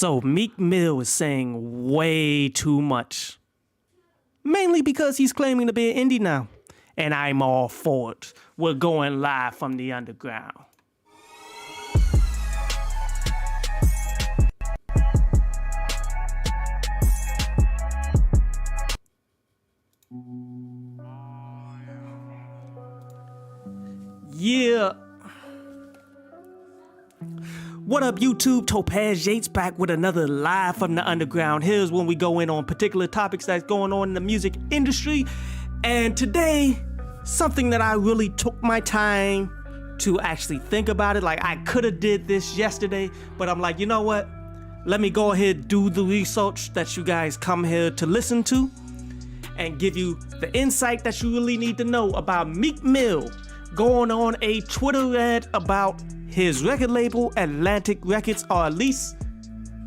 So Meek Mill is saying way too much. Mainly because he's claiming to be an indie now. And I'm all for it. We're going live from the underground. Yeah. What up, YouTube? Topaz Yates back with another Live from the Underground. Here's when we go in on particular topics that's going on in the music industry. And today, something that I really took my time to actually think about it. Like, I could have did this yesterday, but I'm like, you know what? Let me go ahead and do the research that you guys come here to listen to and give you the insight that you really need to know about Meek Mill going on a Twitter rant about his record label, Atlantic Records, or at least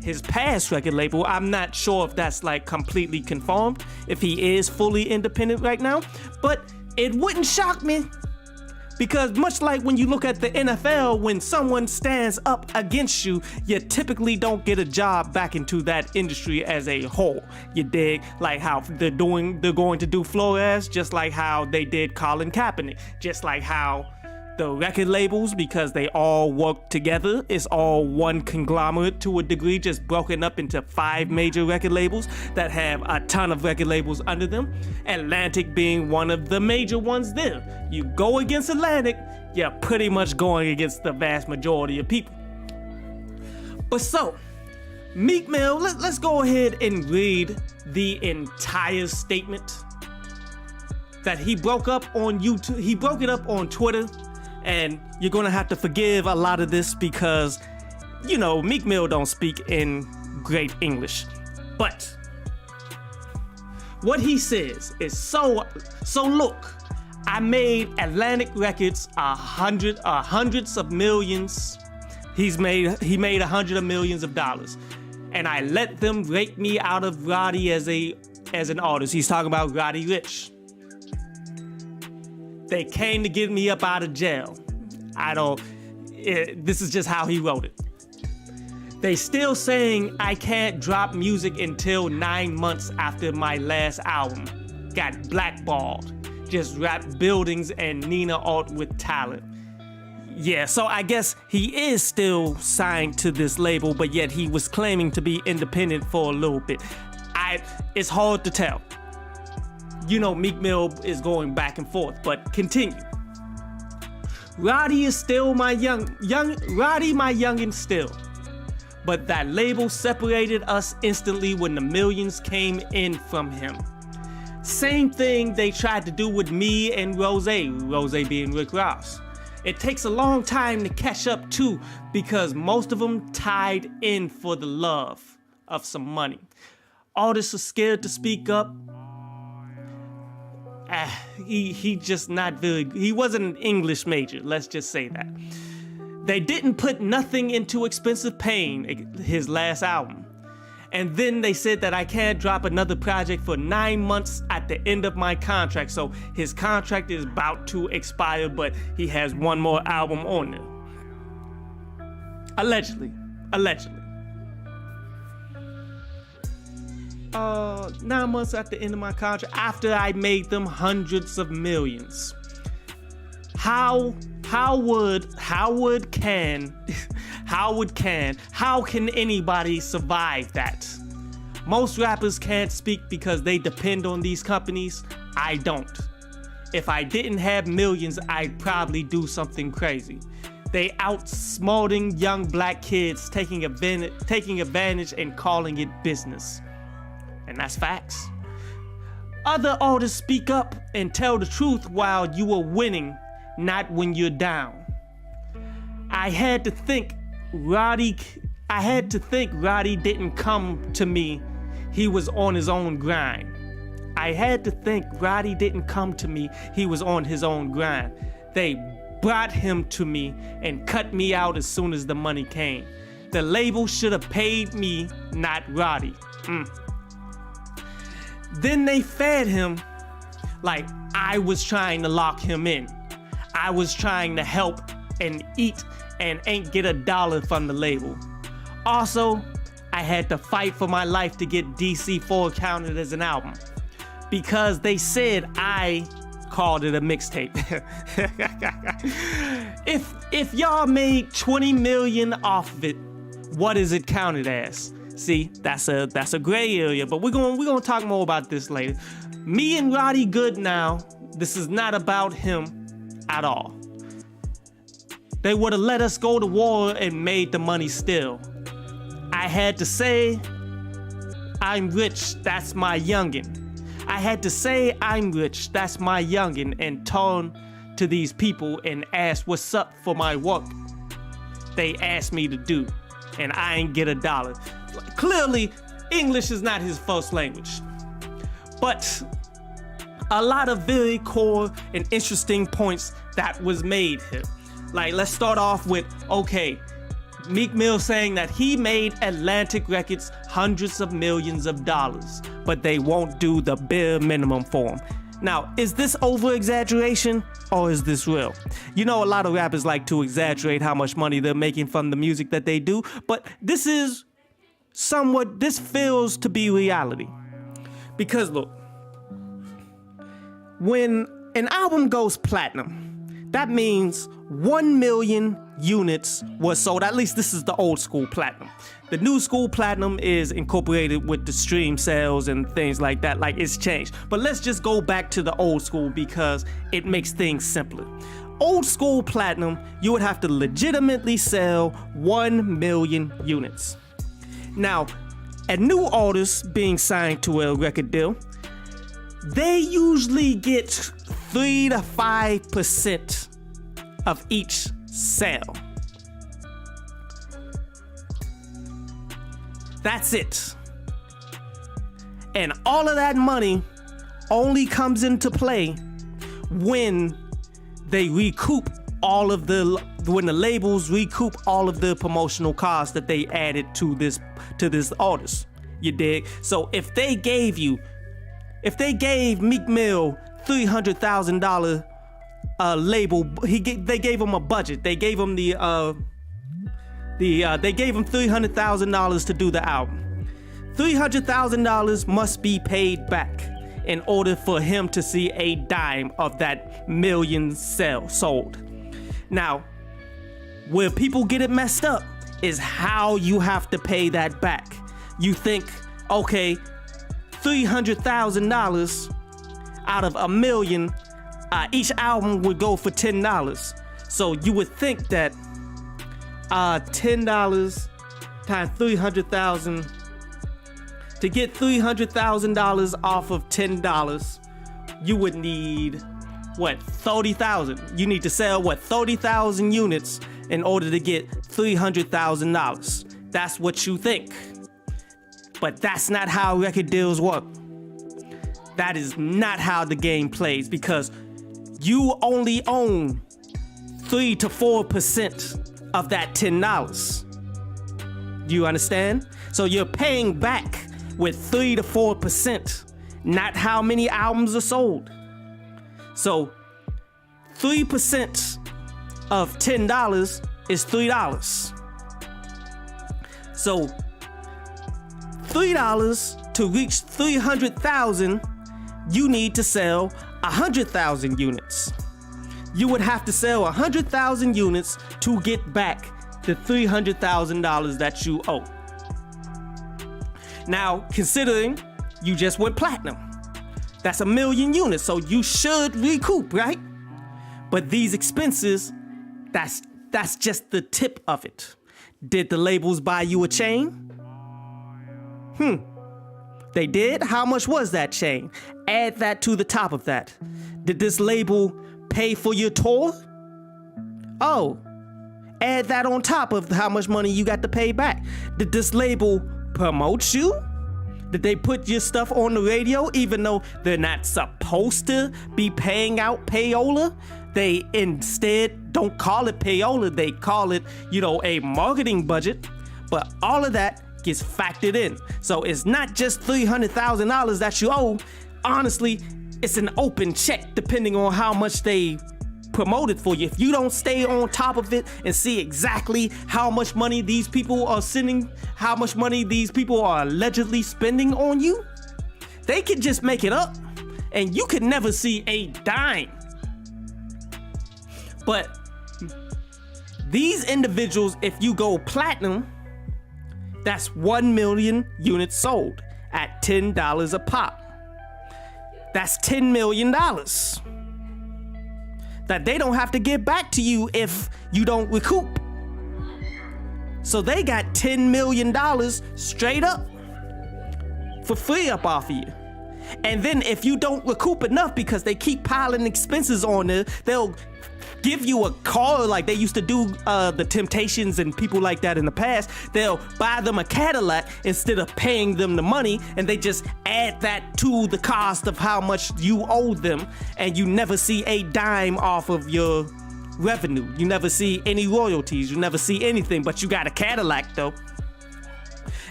his past record label. I'm not sure if that's like completely confirmed, if he is fully independent right now, but it wouldn't shock me because much like when you look at the NFL, when someone stands up against you, you typically don't get a job back into that industry as a whole. You dig? Like how they're going to do Flores, just like how they did Colin Kaepernick, just like how the record labels, because they all work together, it's all one conglomerate to a degree, just broken up into 5 major record labels that have a ton of record labels under them. Atlantic being one of the major ones there. You go against Atlantic, you're pretty much going against the vast majority of people. But so, Meek Mill, let's go ahead and read the entire statement that he broke up on YouTube. He broke it up on Twitter. And you're gonna have to forgive a lot of this because, you know, Meek Mill don't speak in great English. But what he says is, so look, I made Atlantic Records hundreds of millions. He made $100 of millions of dollars. And I let them rake me out of Roddy as an artist. He's talking about Roddy Ricch. They came to get me up out of jail. This is just how he wrote it. They still saying I can't drop music until 9 months after my last album. Got blackballed. Just rap buildings and Nina Alt with talent. Yeah, so I guess he is still signed to this label, but yet he was claiming to be independent for a little bit. It's hard to tell. You know, Meek Mill is going back and forth, but continue. Roddy is still my Roddy my youngin' still. But that label separated us instantly when the millions came in from him. Same thing they tried to do with me and Rose being Rick Ross. It takes a long time to catch up too, because most of them tied in for the love of some money. Artists are scared to speak up. He just not very, he wasn't an English major, let's just say that. They didn't put nothing into Expensive Pain, his last album. And then they said that I can't drop another project for 9 months at the end of my contract. So his contract is about to expire, but he has one more album on there. Allegedly. 9 months at the end of my contract after I made them hundreds of millions. How can anybody survive that? Most rappers can't speak because they depend on these companies. I don't. If I didn't have millions, I'd probably do something crazy. They outsmarting young black kids, taking advantage and calling it business. And that's facts. Other artists speak up and tell the truth while you are winning, not when you're down. I had to think Roddy didn't come to me. He was on his own grind. He was on his own grind. They brought him to me and cut me out as soon as the money came. The label should have paid me, not Roddy. Then they fed him like I was trying to lock him in. I was trying to help and eat and ain't get $1 from the label. Also, I had to fight for my life to get DC4 counted as an album because they said I called it a mixtape. if y'all made 20 million off of it, what is it counted as? See, that's a gray area, but we're gonna talk more about this later. Me and Roddy Good now, this is not about him at all. They would have let us go to war and made the money still. I had to say, I'm rich, that's my youngin'. I had to say, I'm rich, that's my youngin', and turn to these people and ask what's up for my work they asked me to do, and I ain't get $1. Clearly, English is not his first language. But a lot of very core and interesting points that was made here. Like, let's start off with, okay, Meek Mill saying that he made Atlantic Records hundreds of millions of dollars, but they won't do the bare minimum for him. Now, is this over-exaggeration or is this real? You know, a lot of rappers like to exaggerate how much money they're making from the music that they do, but this feels to be reality. Because look, when an album goes platinum, that means 1 million units were sold. At least this is the old school platinum. The new school platinum is incorporated with the stream sales and things like that. Like, it's changed. But let's just go back to the old school because it makes things simpler. Old school platinum, you would have to legitimately sell 1 million units. Now, a new artist being signed to a record deal, they usually get 3 to 5% of each sale. That's it. And all of that money only comes into play when they recoup when the labels recoup all of the promotional costs that they added to this artist. You dig? So if they gave Meek Mill $300,000 label, they gave him a budget. They gave him they gave him $300,000 to do the album. $300,000 must be paid back in order for him to see a dime of that million sold. Now, where people get it messed up is how you have to pay that back. You think, okay, $300,000 out of a million, each album would go for $10. So you would think that $10 times 300,000, to get $300,000 off of $10, you would need, 30,000. You need to sell, 30,000 units in order to get $300,000. That's what you think. But that's not how record deals work. That is not how the game plays, because you only own 3 to 4% of that $10. Do you understand? So you're paying back with 3 to 4%, not how many albums are sold. So 3% of $10 is $3. So $3 to reach 300,000, you need to sell 100,000 units. You would have to sell 100,000 units to get back the $300,000 that you owe. Now, considering you just went platinum, that's 1 million units, so you should recoup, right? But these expenses, that's just the tip of it. Did the labels buy you a chain? They did? How much was that chain? Add that to the top of that. Did this label pay for your tour? Oh, add that on top of how much money you got to pay back. Did this label promote you? Did they put your stuff on the radio even though they're not supposed to be paying out payola? They instead don't call it payola, they call it, a marketing budget. But all of that gets factored in. So it's not just $300,000 that you owe. Honestly, it's an open check depending on how much they promoted for you, if you don't stay on top of it and see exactly how much money these people are sending, how much money these people are allegedly spending on you, they could just make it up and you could never see a dime. But these individuals, if you go platinum, that's 1 million units sold at $10 a pop. That's $10 million that they don't have to give back to you if you don't recoup. So they got $10 million straight up for free up off of you. And then if you don't recoup enough because they keep piling expenses on there, they'll give you a car like they used to do the Temptations and people like that in the past. They'll buy them a Cadillac instead of paying them the money, and they just add that to the cost of how much you owe them, and you never see a dime off of your revenue. You never see any royalties. You never see anything, but you got a Cadillac though.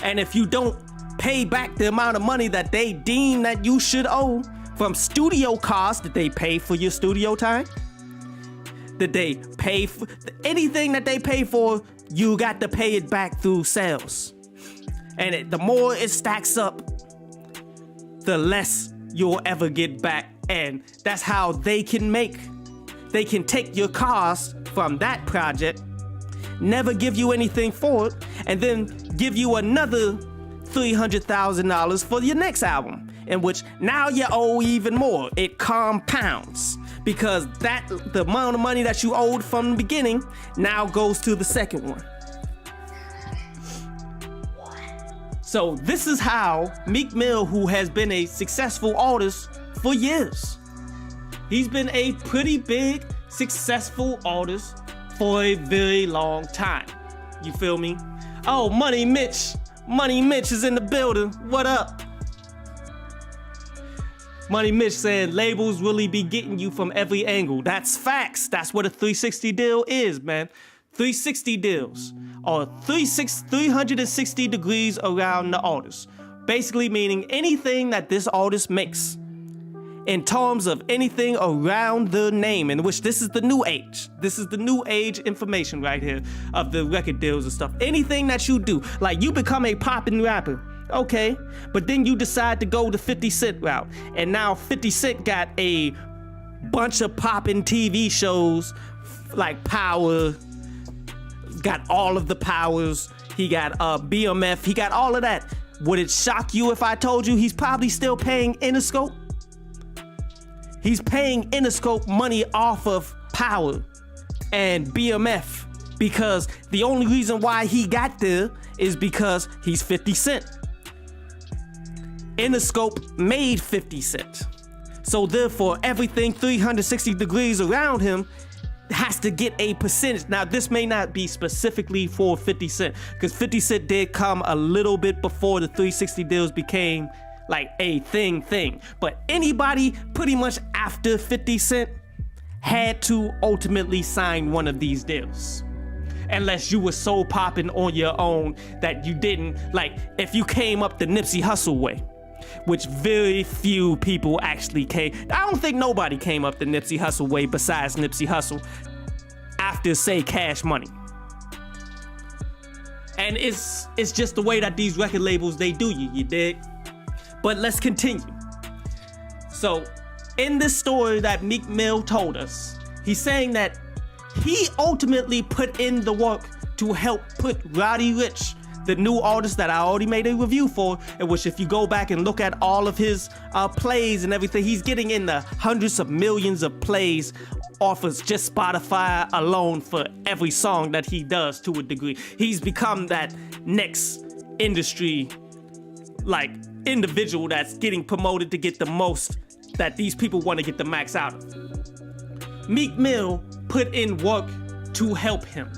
And if you don't pay back the amount of money that they deem that you should owe from studio costs, did they pay for your studio time? Did they pay for anything that they pay for? You got to pay it back through sales. And the more it stacks up, the less you'll ever get back. And that's how they can take your cost from that project, never give you anything for it, and then give you another $300,000 for your next album, in which now you owe even more. It compounds. Because the amount of money that you owed from the beginning now goes to the second one. So this is how Meek Mill, who has been a successful artist for years, he's been a pretty big, successful artist for a very long time. You feel me? Oh, Money Mitch is in the building. What up? Money Mitch saying labels really be getting you from every angle. That's facts. That's what a 360 deal is, man. 360 deals are 360 degrees around the artist. Basically meaning anything that this artist makes in terms of anything around the name, in which this is the new age. This is the new age information right here of the record deals and stuff. Anything that you do, like you become a poppin' rapper. Okay, but then you decide to go the 50 Cent route, and now 50 Cent got a bunch of poppin' TV shows like Power, got all of the powers, he got BMF, he got all of that. Would it shock you if I told you he's probably still paying Interscope? He's paying Interscope money off of Power and BMF, because the only reason why he got there is because he's 50 Cent. Interscope made 50 Cent. So therefore, everything 360 degrees around him has to get a percentage. Now, this may not be specifically for 50 Cent, because 50 Cent did come a little bit before the 360 deals became like a thing. But anybody pretty much after 50 Cent had to ultimately sign one of these deals. Unless you were so popping on your own that you didn't, like if you came up the Nipsey Hussle way, which very few people actually came. I don't think nobody came up the Nipsey Hussle way besides Nipsey Hussle after, say, Cash Money. And it's just the way that these record labels, they do you dig? But let's continue. So in this story that Meek Mill told us, he's saying that he ultimately put in the work to help put Roddy Ricch, the new artist that I already made a review for, in which if you go back and look at all of his plays and everything, he's getting in the hundreds of millions of plays off of just Spotify alone for every song that he does to a degree. He's become that next industry, like, individual that's getting promoted to get the most that these people want to get the max out of. Meek Mill put in work to help him.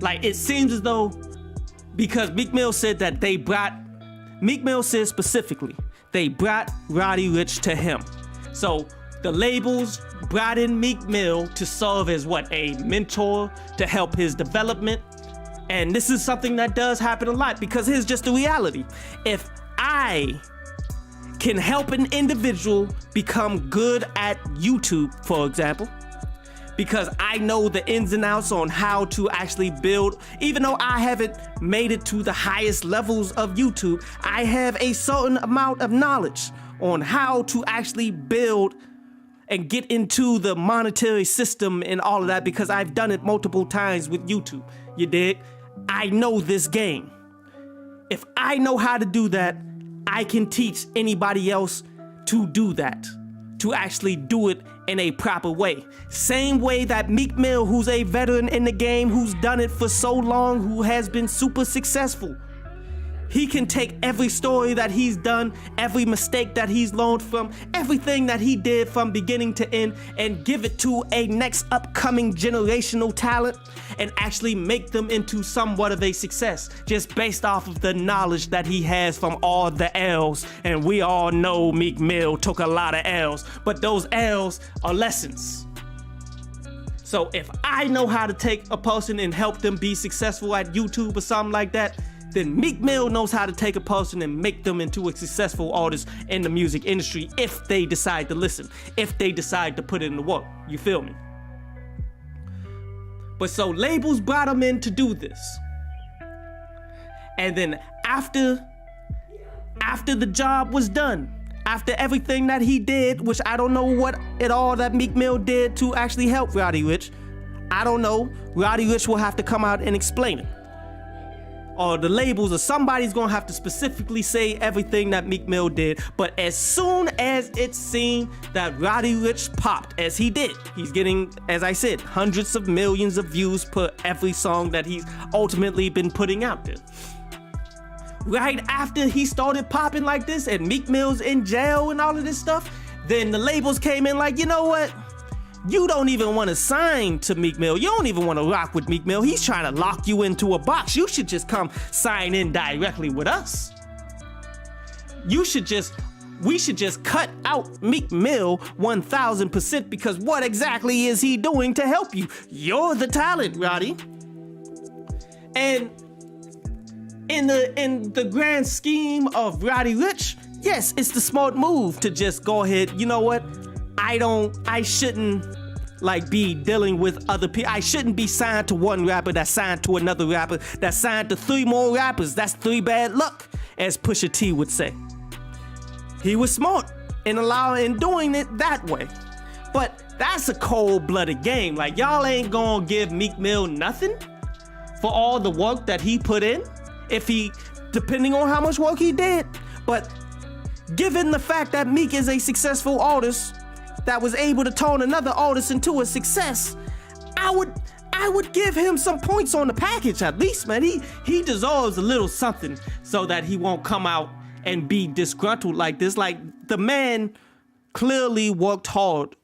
Like, it seems as though, because Meek Mill said that Meek Mill said specifically, they brought Roddy Ricch to him. So the labels brought in Meek Mill to serve as what, a mentor to help his development. And this is something that does happen a lot, because here's just the reality. If I can help an individual become good at YouTube, for example, because I know the ins and outs on how to actually build. Even though I haven't made it to the highest levels of YouTube, I have a certain amount of knowledge on how to actually build and get into the monetary system and all of that, because I've done it multiple times with YouTube. You dig? I know this game. If I know how to do that, I can teach anybody else to do that, to actually do it in a proper way. Same way that Meek Mill, who's a veteran in the game, who's done it for so long, who has been super successful. He can take every story that he's done, every mistake that he's learned from, everything that he did from beginning to end, and give it to a next upcoming generational talent and actually make them into somewhat of a success, just based off of the knowledge that he has from all the L's. And we all know Meek Mill took a lot of L's, but those L's are lessons. So if I know how to take a person and help them be successful at YouTube or something like that, then Meek Mill knows how to take a person and make them into a successful artist in the music industry if they decide to listen, if they decide to put in the work. You feel me? But so labels brought him in to do this. And then after the job was done, after everything that he did, which I don't know what at all that Meek Mill did to actually help Roddy Ricch. I don't know. Roddy Ricch will have to come out and explain it. Or the labels or somebody's gonna have to specifically say everything that Meek Mill did. But as soon as it's seen that Roddy Ricch popped, as he did, he's getting, as I said, hundreds of millions of views per every song that he's ultimately been putting out there. Right after he started popping like this and Meek Mill's in jail and all of this stuff, then the labels came in like, you know what? You don't even want to sign to Meek Mill. You don't even want to rock with Meek Mill. He's trying to lock you into a box. You should just come sign in directly with us. We should just cut out Meek Mill 1000%, because what exactly is he doing to help you? You're the talent, Roddy. And in the grand scheme of Roddy Ricch, yes, it's the smart move to just go ahead. You know what? I shouldn't like be dealing with other people. I shouldn't be signed to one rapper that's signed to another rapper that's signed to 3 more rappers. That's 3 bad luck, as Pusha T would say. He was smart in doing it that way. But that's a cold-blooded game. Like, y'all ain't gonna give Meek Mill nothing for all the work that he put in, depending on how much work he did. But given the fact that Meek is a successful artist that was able to turn another artist into a success, I would give him some points on the package at least, man. He deserves a little something so that he won't come out and be disgruntled like this. Like, the man clearly worked hard,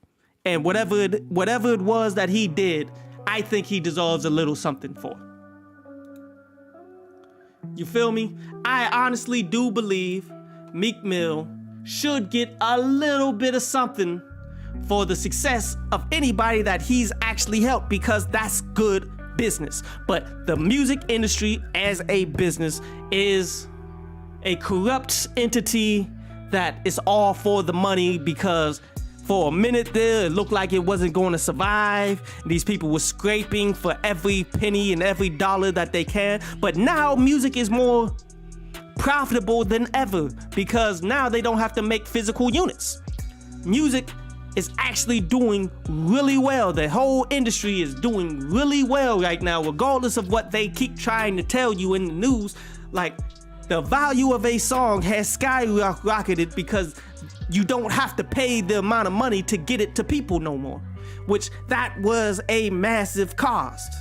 and whatever it was that he did, I think he deserves a little something for. You feel me? I honestly do believe Meek Mill should get a little bit of something for the success of anybody that he's actually helped, because that's good business. But the music industry as a business is a corrupt entity that is all for the money, because for a minute there, it looked like it wasn't going to survive. These people were scraping for every penny and every dollar that they can. But now music is more profitable than ever, because now they don't have to make physical units. Music is actually doing really well. The whole industry is doing really well right now, regardless of what they keep trying to tell you in the news. Like, the value of a song has skyrocketed because you don't have to pay the amount of money to get it to people no more, which that was a massive cost.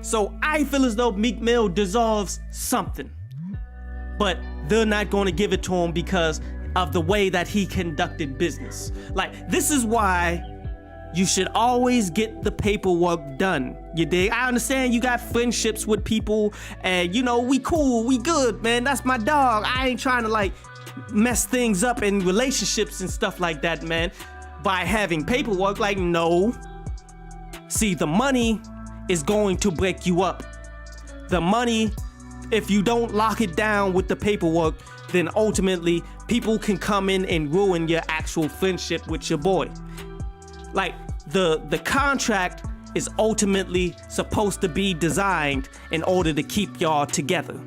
So I feel as though Meek Mill deserves something, but they're not going to give it to him because of the way that he conducted business. Like, this is why you should always get the paperwork done. You dig? I understand you got friendships with people and, you know, we cool, we good, man. That's my dog. I ain't trying to like mess things up in relationships and stuff like that, man, by having paperwork. Like, no. See, the money is going to break you up. The money if you don't lock it down with the paperwork, then ultimately people can come in and ruin your actual friendship with your boy. Like, the contract is ultimately supposed to be designed in order to keep y'all together.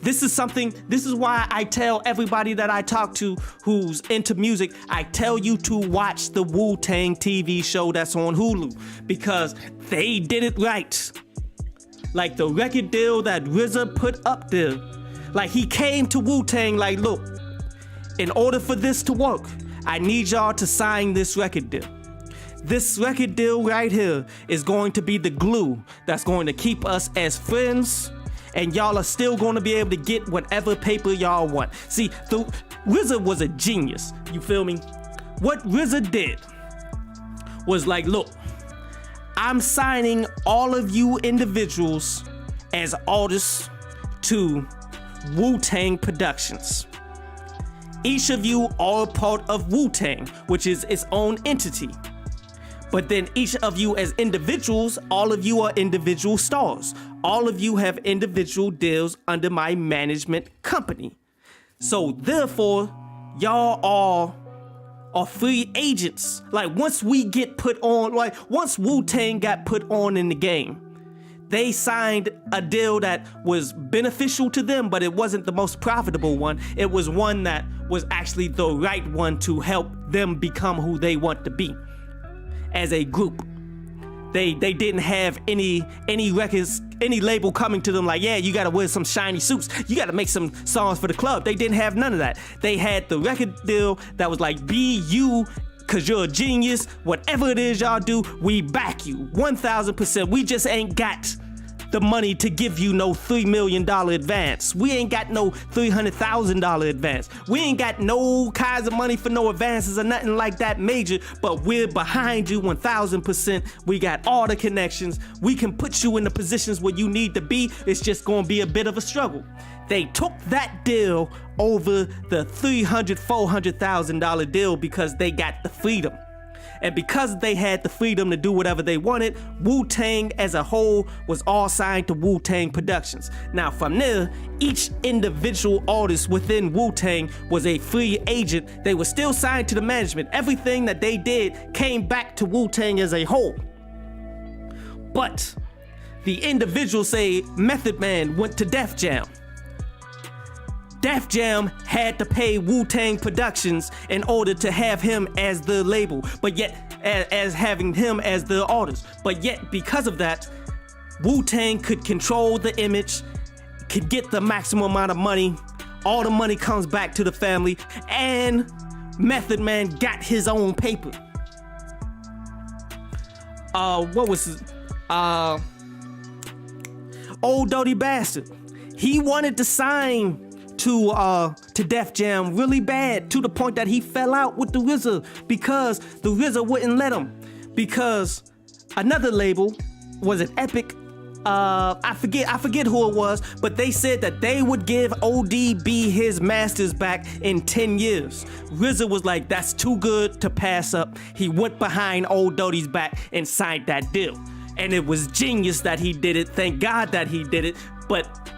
This is why I tell everybody that I talk to who's into music, I tell you to watch the Wu-Tang TV show that's on Hulu, because they did it right. Like, the record deal that RZA put up there, like, he came to Wu-Tang like, look, in order for this to work, I need y'all to sign this record deal. This record deal right here is going to be the glue that's going to keep us as friends, and y'all are still going to be able to get whatever paper y'all want. See, RZA was a genius, you feel me? What RZA did was like, look, I'm signing all of you individuals as artists to Wu-Tang Productions. Each of you are part of Wu-Tang, which is its own entity. But then each of you as individuals, all of you are individual stars. All of you have individual deals under my management company. So therefore, y'all are free agents. Like, once we get put on, like once Wu-Tang got put on in the game, they signed a deal that was beneficial to them, but it wasn't the most profitable one. It was one that was actually the right one to help them become who they want to be as a group. They didn't have any records, any label coming to them like, yeah, you gotta wear some shiny suits, you gotta make some songs for the club. They didn't have none of that. They had the record deal that was like, be you, cause you're a genius. Whatever it is y'all do, we back you 1000%. We just ain't got the money to give you no $3 million advance. We ain't got no $300,000 advance. We ain't got no kinds of money for no advances or nothing like that major, but we're behind you 1000%. We got all the connections. We can put you in the positions where you need to be. It's just gonna be a bit of a struggle. They took that deal over the $300,000, $400,000 deal because they got the freedom. And because they had the freedom to do whatever they wanted, Wu-Tang as a whole was all signed to Wu-Tang Productions. Now from there, each individual artist within Wu-Tang was a free agent. They were still signed to the management. Everything that they did came back to Wu-Tang as a whole. But the individuals, say Method Man went to Def Jam. Def Jam had to pay Wu-Tang Productions in order to have him as the label, but yet as having him as the artist. But yet, because of that, Wu-Tang could control the image, could get the maximum amount of money. All the money comes back to the family, and Method Man got his own paper. What was his? Old Dirty Bastard. He wanted to sign to Def Jam really bad, to the point that he fell out with the RZA because the RZA wouldn't let him, because another label, was it Epic? I forget who it was, but they said that they would give ODB his masters back in 10 years. RZA was like, that's too good to pass up. He went behind Old Dirty's back and signed that deal. And it was genius that he did it. Thank God that he did it. But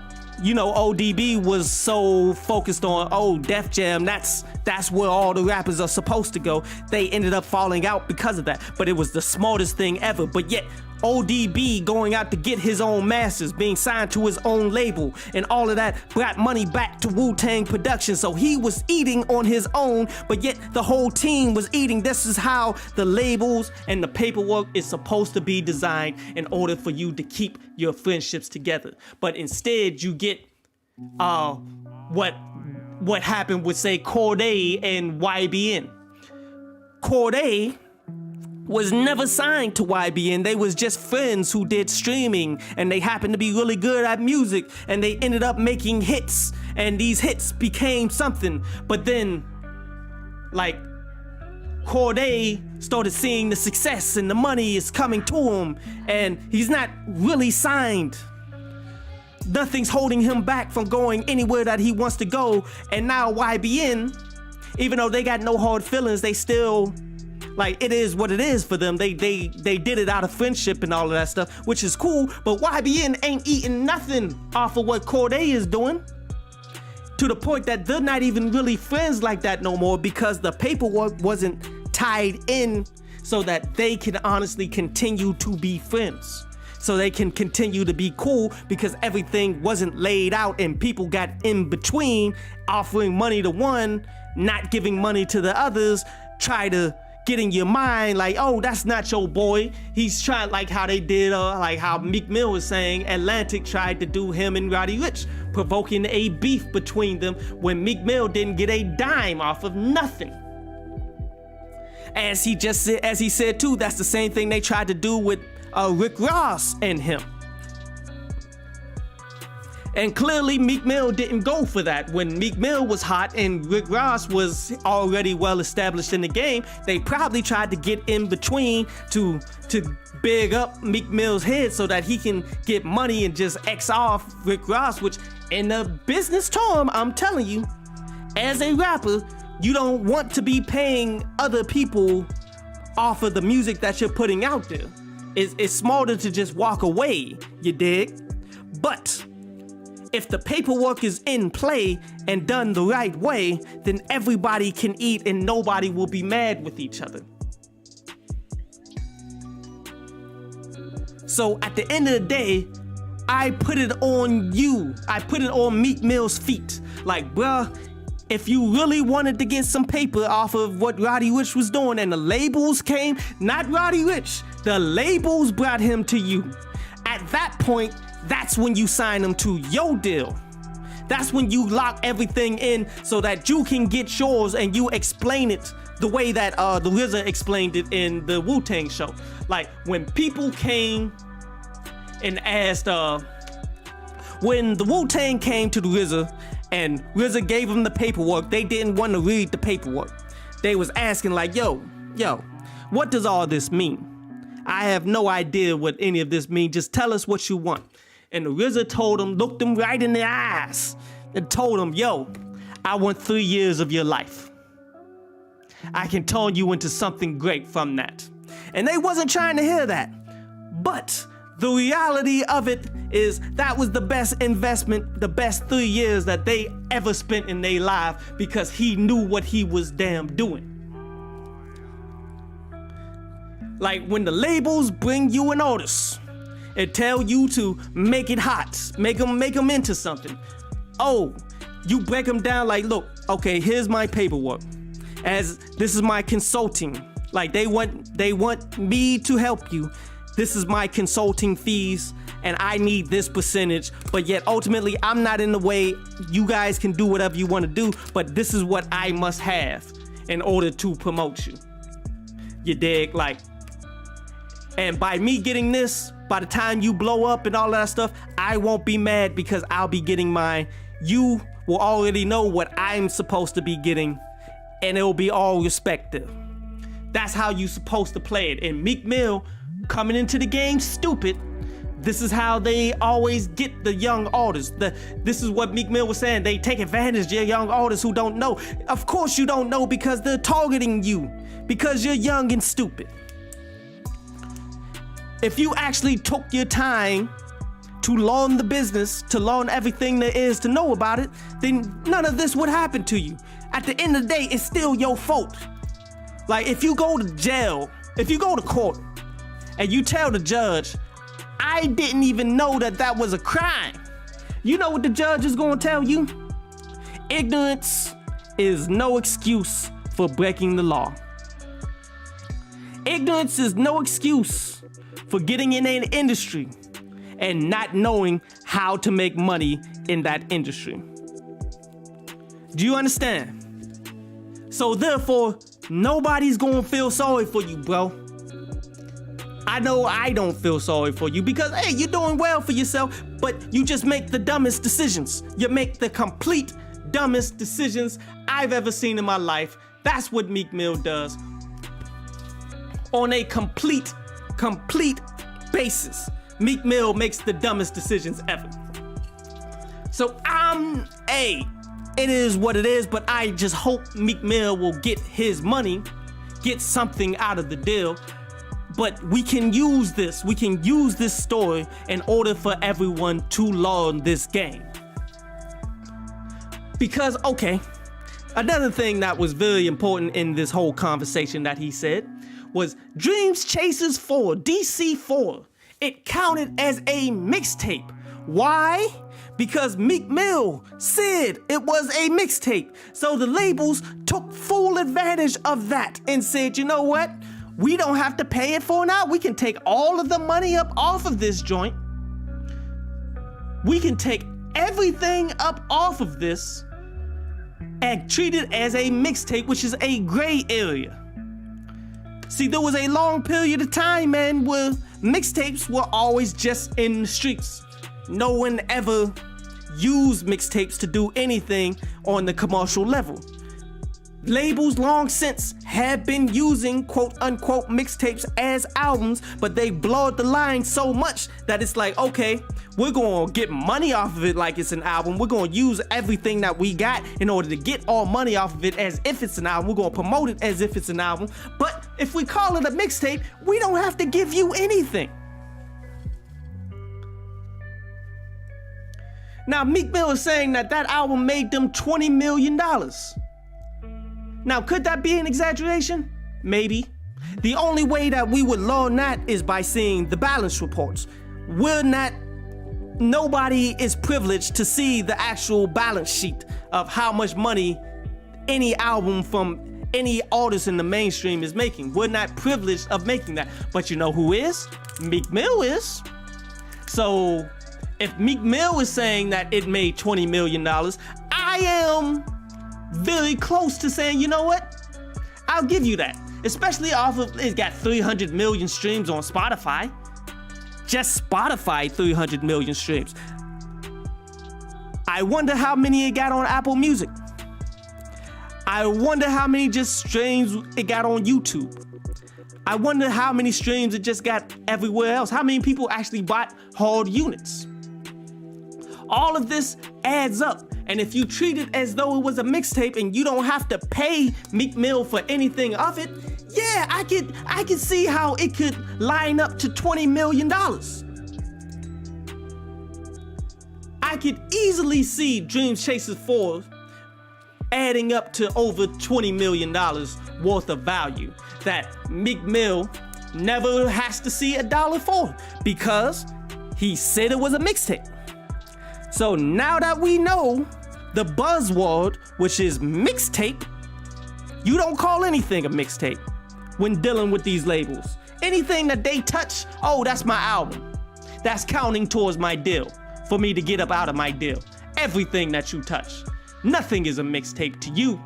you know, ODB was so focused on, Def Jam, that's where all the rappers are supposed to go. They ended up falling out because of that. But it was the smartest thing ever. But yet, ODB going out to get his own masters, being signed to his own label, and all of that brought money back to Wu-Tang Productions. So he was eating on his own, but yet the whole team was eating. This is how the labels and the paperwork is supposed to be designed in order for you to keep your friendships together. But instead, you get what happened with, say, Cordae and YBN. Cordae was never signed to YBN. They was just friends who did streaming, and they happened to be really good at music, and they ended up making hits, and these hits became something. But then, like, Cordae started seeing the success and the money is coming to him, and he's not really signed. Nothing's holding him back from going anywhere that he wants to go. And now YBN, even though they got no hard feelings, they still Like, it is what it is for them. They did it out of friendship and all of that stuff, which is cool. But YBN ain't eating nothing off of what Corday is doing, to the point that they're not even really friends like that no more, because the paperwork wasn't tied in so that they can honestly continue to be friends. So they can continue to be cool, because everything wasn't laid out and people got in between, offering money to one, not giving money to the others, try to get in your mind like, oh, that's not your boy. He's trying, like how they did, like how Meek Mill was saying, Atlantic tried to do him and Roddy Ricch, provoking a beef between them when Meek Mill didn't get a dime off of nothing. As he said too, that's the same thing they tried to do with Rick Ross and him. And clearly Meek Mill didn't go for that. When Meek Mill was hot and Rick Ross was already well established in the game, they probably tried to get in between to big up Meek Mill's head so that he can get money and just X off Rick Ross, which in the business term, I'm telling you, as a rapper, you don't want to be paying other people off of the music that you're putting out there. It's smarter to just walk away, you dig? But if the paperwork is in play and done the right way, then everybody can eat and nobody will be mad with each other. So at the end of the day, I put it on you. I put it on Meek Mill's feet. Like, bruh, if you really wanted to get some paper off of what Roddy Ricch was doing and the labels came, not Roddy Ricch, the labels brought him to you. At that point, that's when you sign them to your deal. That's when you lock everything in so that you can get yours and you explain it the way that the RZA explained it in the Wu-Tang show. Like, when people came and asked, when the Wu-Tang came to the RZA and RZA gave them the paperwork, they didn't want to read the paperwork. They was asking like, yo, what does all this mean? I have no idea what any of this means. Just tell us what you want. And the RZA told him, looked him right in the eyes and told him, yo, I want 3 years of your life. I can turn you into something great from that. And they wasn't trying to hear that. But the reality of it is that was the best investment, the best 3 years that they ever spent in their life, because he knew what he was damn doing. Like, when the labels bring you an artist and tell you to make it hot, make them into something. Oh, you break them down like, look, okay, here's my paperwork. As this is my consulting. Like, they want me to help you. This is my consulting fees, and I need this percentage, but yet ultimately I'm not in the way. You guys can do whatever you want to do, but this is what I must have in order to promote you. You dig? Like, and by me getting this, by the time you blow up and all that stuff, I won't be mad because I'll be getting mine. You will already know what I'm supposed to be getting, and it'll be all respective. That's how you supposed to play it. And Meek Mill coming into the game stupid. This is how they always get the young artists. This is what Meek Mill was saying. They take advantage of young artists who don't know. Of course you don't know, because they're targeting you because you're young and stupid. If you actually took your time to learn the business, to learn everything there is to know about it, then none of this would happen to you. At the end of the day, it's still your fault. Like, if you go to jail, if you go to court, and you tell the judge, I didn't even know that was a crime. You know what the judge is gonna tell you? Ignorance is no excuse for breaking the law. Ignorance is no excuse for getting in an industry and not knowing how to make money in that industry. Do you understand? So therefore, nobody's gonna feel sorry for you, bro. I know I don't feel sorry for you because, hey, you're doing well for yourself, but you just make the dumbest decisions. You make the complete dumbest decisions I've ever seen in my life. That's what Meek Mill does. On a complete basis, Meek Mill makes the dumbest decisions ever. So it is what it is, but I just hope Meek Mill will get his money get something out of the deal. But we can use this story in order for everyone to learn this game. Because, okay, another thing that was very important in this whole conversation that he said was Dreams Chasers 4, DC4. It counted as a mixtape. Why? Because Meek Mill said it was a mixtape. So the labels took full advantage of that and said, you know what? We don't have to pay it for now. We can take all of the money up off of this joint. We can take everything up off of this and treat it as a mixtape, which is a gray area. See, there was a long period of time, man, where mixtapes were always just in the streets. No one ever used mixtapes to do anything on the commercial level. Labels long since have been using quote unquote mixtapes as albums, but they blurred the line so much that it's like, okay, we're gonna get money off of it like it's an album. We're gonna use everything that we got in order to get all money off of it as if it's an album. We're gonna promote it as if it's an album. But if we call it a mixtape, we don't have to give you anything. Now, Meek Mill is saying that album made them $20 million. Now, could that be an exaggeration? Maybe. The only way that we would learn that is by seeing the balance reports. Nobody is privileged to see the actual balance sheet of how much money any album from any artist in the mainstream is making. We're not privileged of making that. But you know who is? Meek Mill is. So if Meek Mill is saying that it made $20 million, I am very close to saying, you know what? I'll give you that. Especially off of, it's got 300 million streams on Spotify. Just Spotify, 300 million streams. I wonder how many it got on Apple Music. I wonder how many just streams it got on YouTube. I wonder how many streams it just got everywhere else. How many people actually bought hard units? All of this adds up. And if you treat it as though it was a mixtape and you don't have to pay Meek Mill for anything of it, yeah, I could see how it could line up to $20 million. I could easily see Dreams Chasers 4 adding up to over $20 million worth of value that Meek Mill never has to see $1 for because he said it was a mixtape. So now that we know the buzzword, which is mixtape, you don't call anything a mixtape when dealing with these labels. Anything that they touch, oh, that's my album. That's counting towards my deal for me to get up out of my deal. Everything that you touch, nothing is a mixtape to you.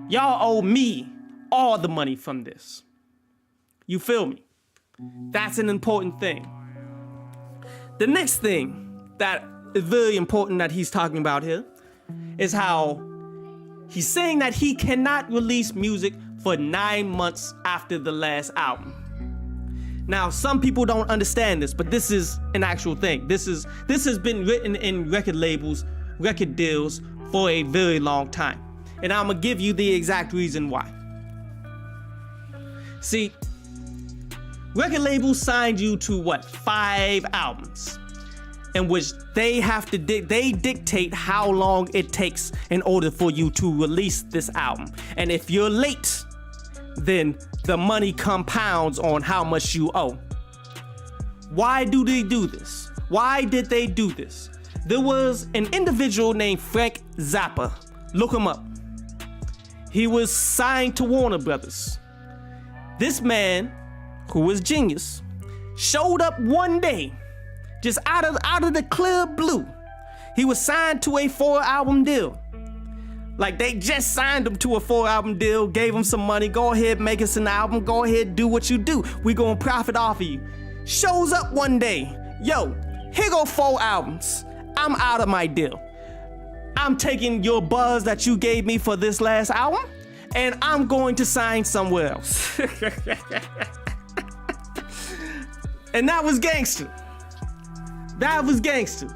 Y'all owe me all the money from this. You feel me? That's an important thing. The next thing that is very important that he's talking about here is how he's saying that he cannot release music for 9 months after the last album. Now, some people don't understand this, but this is an actual thing. This has been written in record labels, record deals for a very long time. And I'm gonna give you the exact reason why. See, record labels signed you to what? 5 albums. In which they have to they dictate how long it takes in order for you to release this album. And if you're late, then the money compounds on how much you owe. Why do they do this? Why did they do this? There was an individual named Frank Zappa. Look him up. He was signed to Warner Brothers. This man, who was genius, showed up one day just out of the clear blue. He was signed to a 4-album deal. Like, they just signed him to a 4-album deal, gave him some money. Go ahead, make us an album. Go ahead, do what you do. We gonna profit off of you. Shows up one day. Yo, here go 4 albums. I'm out of my deal. I'm taking your buzz that you gave me for this last album, and I'm going to sign somewhere else. And that was gangster. That was gangster.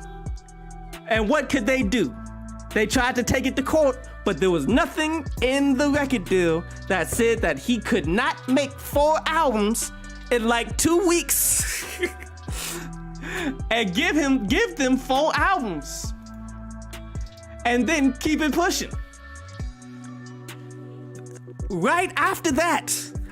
And what could they do? They tried to take it to court, But there was nothing in the record deal that said that he could not make 4 albums in like 2 weeks and give them 4 albums and then keep it pushing. Right after that,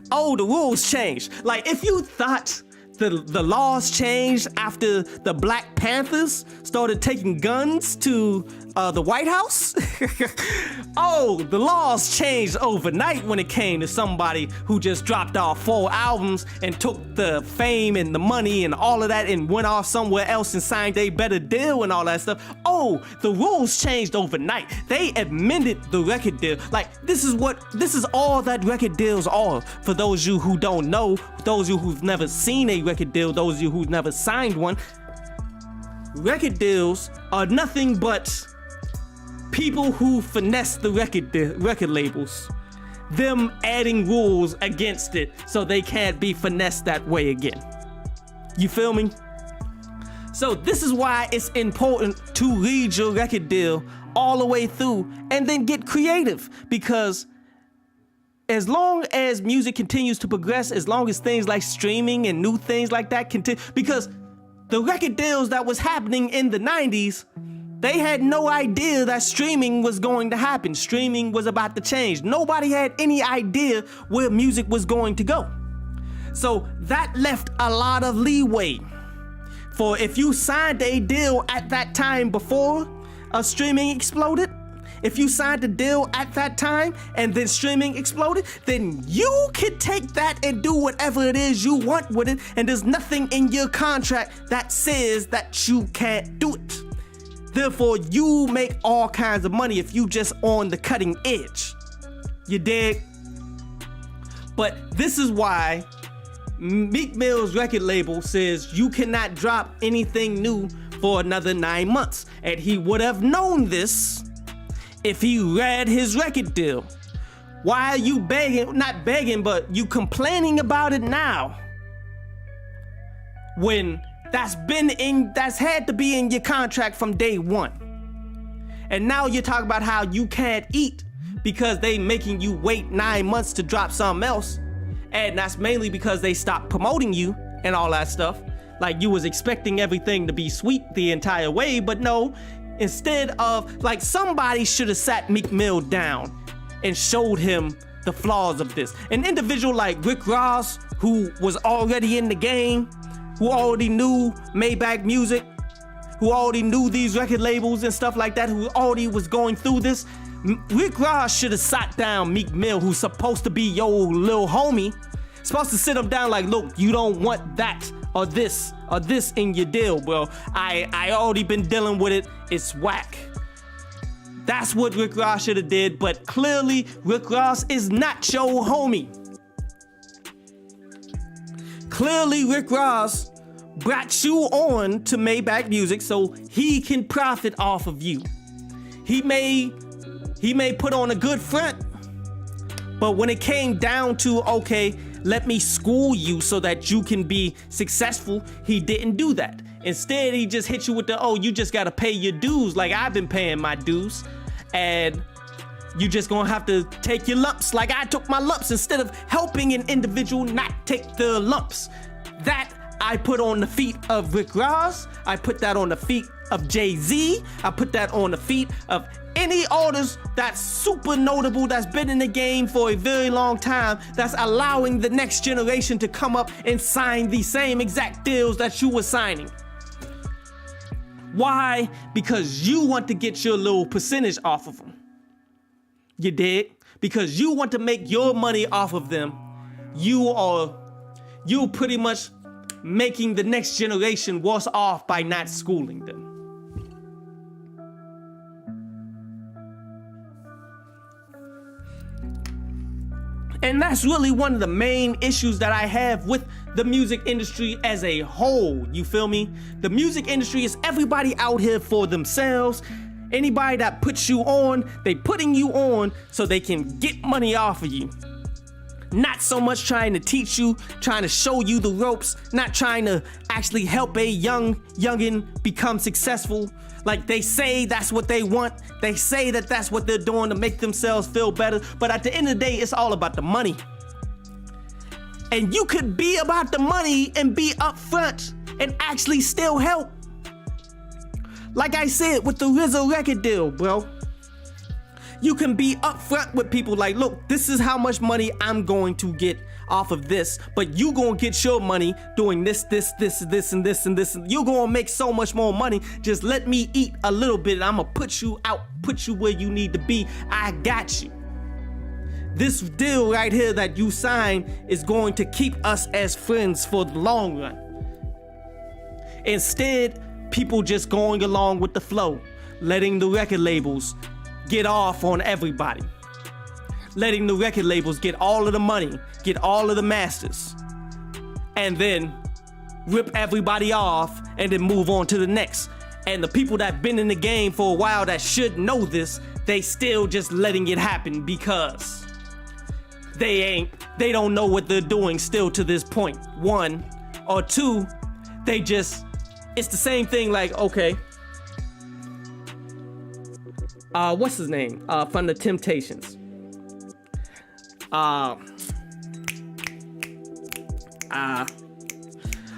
the rules changed. Like, if you thought the laws changed after the Black Panthers started taking guns to the White House, the laws changed overnight when it came to somebody who just dropped off 4 albums and took the fame and the money and all of that and went off somewhere else and signed a better deal and all that stuff. The rules changed overnight. They amended the record deal. Like, this is all that record deals are. For those of you who don't know, those of you who've never seen a record deal, those of you who've never signed one, record deals are nothing but people who finesse the record labels, them adding rules against it so they can't be finessed that way again. You feel me? So this is why it's important to read your record deal all the way through and then get creative, because as long as music continues to progress, as long as things like streaming and new things like that continue, because the record deals that was happening in the 90s, they had no idea that streaming was going to happen. Streaming was about to change. Nobody had any idea where music was going to go. So that left a lot of leeway for if you signed a deal at that time before streaming exploded, if you signed a deal at that time and then streaming exploded, then you could take that and do whatever it is you want with it, and there's nothing in your contract that says that you can't do it. Therefore, you make all kinds of money if you just on the cutting edge. You dig? But this is why Meek Mill's record label says you cannot drop anything new for another 9 months. And he would have known this if he read his record deal. Why are you begging, not begging, but you complaining about it now? When that's had to be in your contract from day one. And now you're talking about how you can't eat because they making you wait 9 months to drop something else. And that's mainly because they stopped promoting you and all that stuff. Like, you was expecting everything to be sweet the entire way, but no. Instead of, like, somebody should have sat Meek Mill down and showed him the flaws of this. An individual like Rick Ross, who was already in the game, who already knew Maybach music, who already knew these record labels and stuff like that, who already was going through this. Rick Ross should have sat down Meek Mill, who's supposed to be your little homie, supposed to sit him down like, look, you don't want that or this in your deal, bro. I already been dealing with it. It's whack. That's what Rick Ross should have did, but clearly Rick Ross is not your homie. Clearly Rick Ross brought you on to Maybach Music so he can profit off of you. He may put on a good front, but when it came down to, okay, let me school you so that you can be successful, he didn't do that. Instead, he just hit you with the, you just gotta pay your dues like I've been paying my dues, and you just gonna have to take your lumps like I took my lumps, instead of helping an individual not take the lumps. That I put on the feet of Rick Ross, I put that on the feet of Jay-Z, I put that on the feet of any artist that's super notable, that's been in the game for a very long time, that's allowing the next generation to come up and sign the same exact deals that you were signing. Why? Because you want to get your little percentage off of them. You dig? Because you want to make your money off of them. You pretty much making the next generation worse off by not schooling them. And that's really one of the main issues that I have with the music industry as a whole. You feel me? The music industry is everybody out here for themselves. Anybody that puts you on, they putting you on so they can get money off of you. Not so much trying to teach you, trying to show you the ropes, not trying to actually help a youngin become successful. Like they say that's what they want. They say that that's what they're doing to make themselves feel better. But at the end of the day, it's all about the money. And you could be about the money and be upfront and actually still help. Like I said, with the RZA record deal, bro. You can be upfront with people like, look, this is how much money I'm going to get off of this, but you gonna get your money doing this, and this. You're gonna make so much more money. Just let me eat a little bit and I'm gonna put you out, put you where you need to be. I got you. This deal right here that you signed is going to keep us as friends for the long run. Instead, people just going along with the flow, letting the record labels get off on everybody. Letting the record labels get all of the money, get all of the masters, and then rip everybody off and then move on to the next. And the people that been in the game for a while that should know this, they still just letting it happen because they don't know what they're doing still to this point. One, or two, it's the same thing like, okay, what's his name? From the Temptations.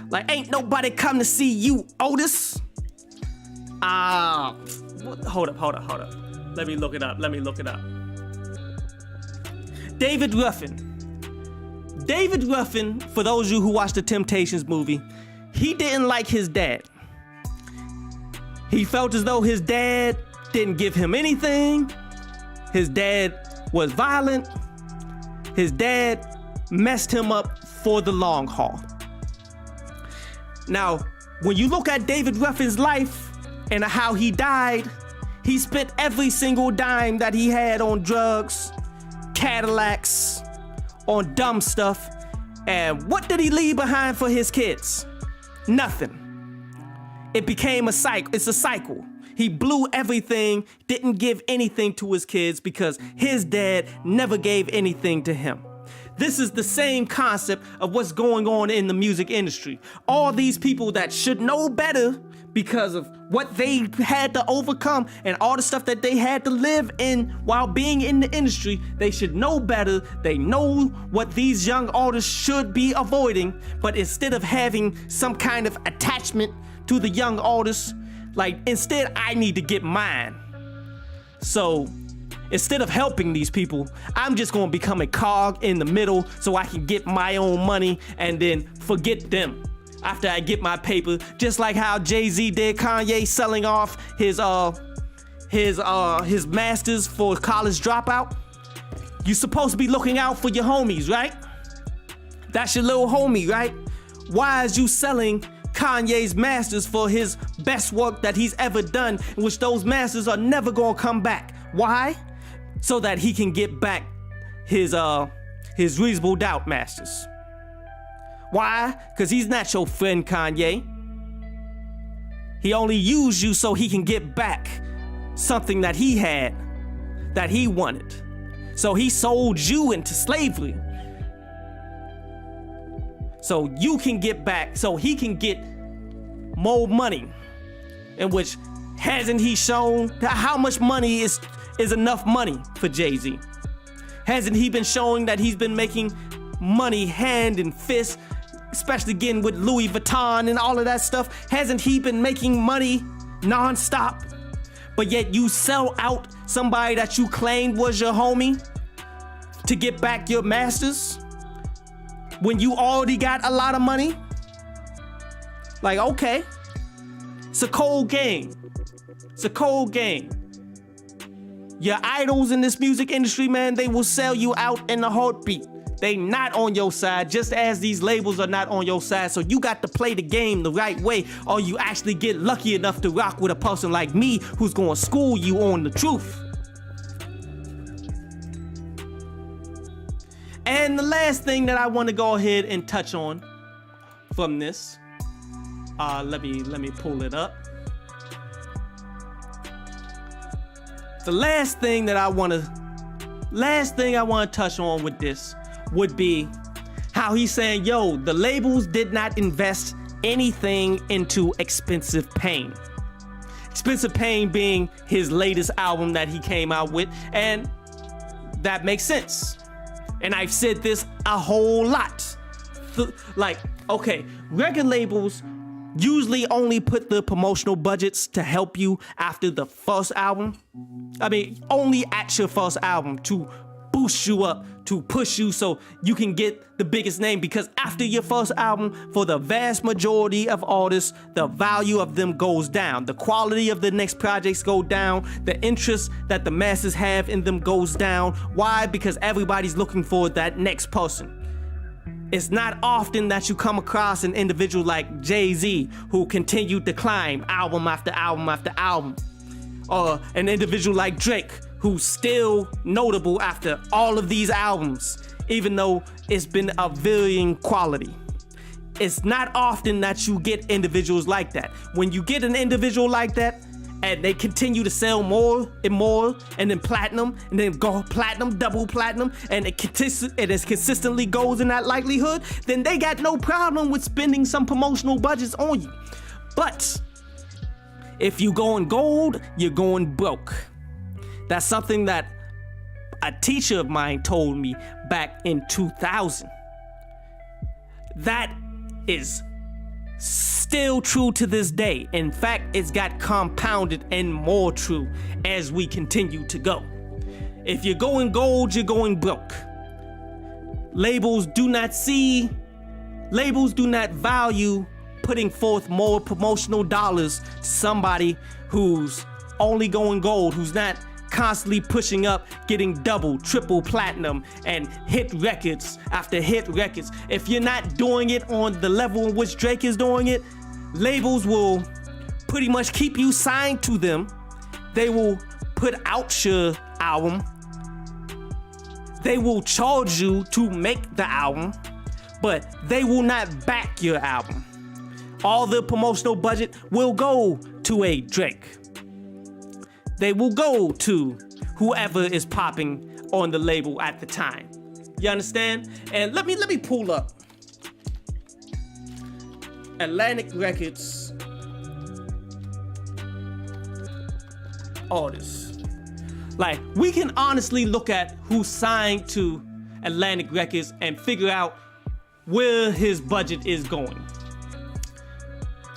Like ain't nobody come to see you, Otis. Hold up. Let me look it up. David Ruffin, for those of you who watched the Temptations movie, he didn't like his dad. He felt as though his dad didn't give him anything. His dad was violent. His dad messed him up for the long haul. Now, when you look at David Ruffin's life and how he died, he spent every single dime that he had on drugs, Cadillacs, on dumb stuff. And what did he leave behind for his kids? Nothing. It became a cycle. It's a cycle. He blew everything, didn't give anything to his kids because his dad never gave anything to him. This is the same concept of what's going on in the music industry. All these people that should know better because of what they had to overcome and all the stuff that they had to live in while being in the industry, they should know better. They know what these young artists should be avoiding, but instead of having some kind of attachment to the young artists, like instead I need to get mine. So instead of helping these people, I'm just gonna become a cog in the middle so I can get my own money and then forget them after I get my paper. Just like how Jay-Z did Kanye selling off his masters for College Dropout. You're supposed to be looking out for your homies, right? That's your little homie, right? Why is you selling Kanye's masters for his best work that he's ever done, in which those masters are never gonna come back? Why? So that he can get back his Reasonable Doubt masters. Why? Because he's not your friend, Kanye. He only used you so he can get back something that he had, that he wanted. So he sold you into slavery. So you can get back, so he can get more money. In which, hasn't he shown how much money is enough money for Jay-Z? Hasn't he been showing that he's been making money hand and fist, especially getting with Louis Vuitton and all of that stuff? Hasn't he been making money nonstop? But yet you sell out somebody that you claimed was your homie to get back your masters when you already got a lot of money? Like, okay, it's a cold game. It's a cold game. Your idols in this music industry, man, they will sell you out in a heartbeat. They not on your side, just as these labels are not on your side. So you got to play the game the right way, or you actually get lucky enough to rock with a person like me who's gonna school you on the truth. And the last thing that I want to go ahead and touch on from this, let me pull it up. The last thing I want to touch on with this would be how he's saying, yo, the labels did not invest anything into Expensive Pain. Expensive Pain being his latest album that he came out with, and that makes sense. And I've said this a whole lot. Like, okay, record labels usually only put the promotional budgets to help you after the first album. I mean, only at your first album to boost you up, to push you so you can get the biggest name, because after your first album, for the vast majority of artists, the value of them goes down. The quality of the next projects go down. The interest that the masses have in them goes down. Why? Because everybody's looking for that next person. It's not often that you come across an individual like Jay-Z who continued to climb album after album after album. Or an individual like Drake who's still notable after all of these albums, even though it's been of varying quality. It's not often that you get individuals like that. When you get an individual like that, and they continue to sell more and more, and then platinum, and then go platinum, double platinum, and it consistently goes in that likelihood, then they got no problem with spending some promotional budgets on you. But if you going gold, you're going broke. That's something that a teacher of mine told me back in 2000. That is still true to this day. In fact, it's got compounded and more true as we continue to go. If you're going gold, you're going broke. Labels do not value putting forth more promotional dollars to somebody who's only going gold, who's not constantly pushing up, getting double, triple platinum, and hit records after hit records. If you're not doing it on the level in which Drake is doing it, labels will pretty much keep you signed to them. They will put out your album. They will charge you to make the album, but they will not back your album. All the promotional budget will go to a Drake. They will go to whoever is popping on the label at the time. You understand? And let me pull up Atlantic Records artists. Like, we can honestly look at who signed to Atlantic Records and figure out where his budget is going.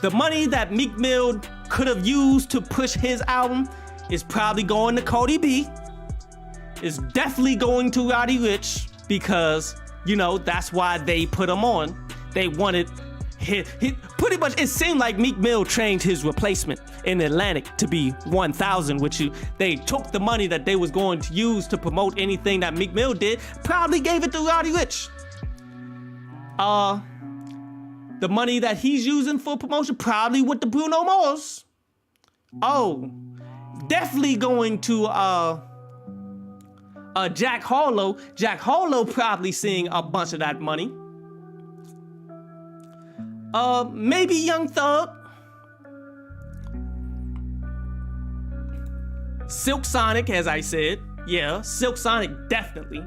The money that Meek Mill could have used to push his album is probably going to Cardi B. It's definitely going to Roddy Ricch, because, you know, that's why they put him on. They wanted pretty much, it seemed like Meek Mill trained his replacement in Atlantic to be 1000, which they took the money that they was going to use to promote anything that Meek Mill did, probably gave it to Roddy Ricch. The money that he's using for promotion probably with the Bruno Mars. Oh, definitely going to Jack Harlow. Jack Harlow probably seeing a bunch of that money. Maybe Young Thug. Silk Sonic, as I said. Yeah, Silk Sonic definitely.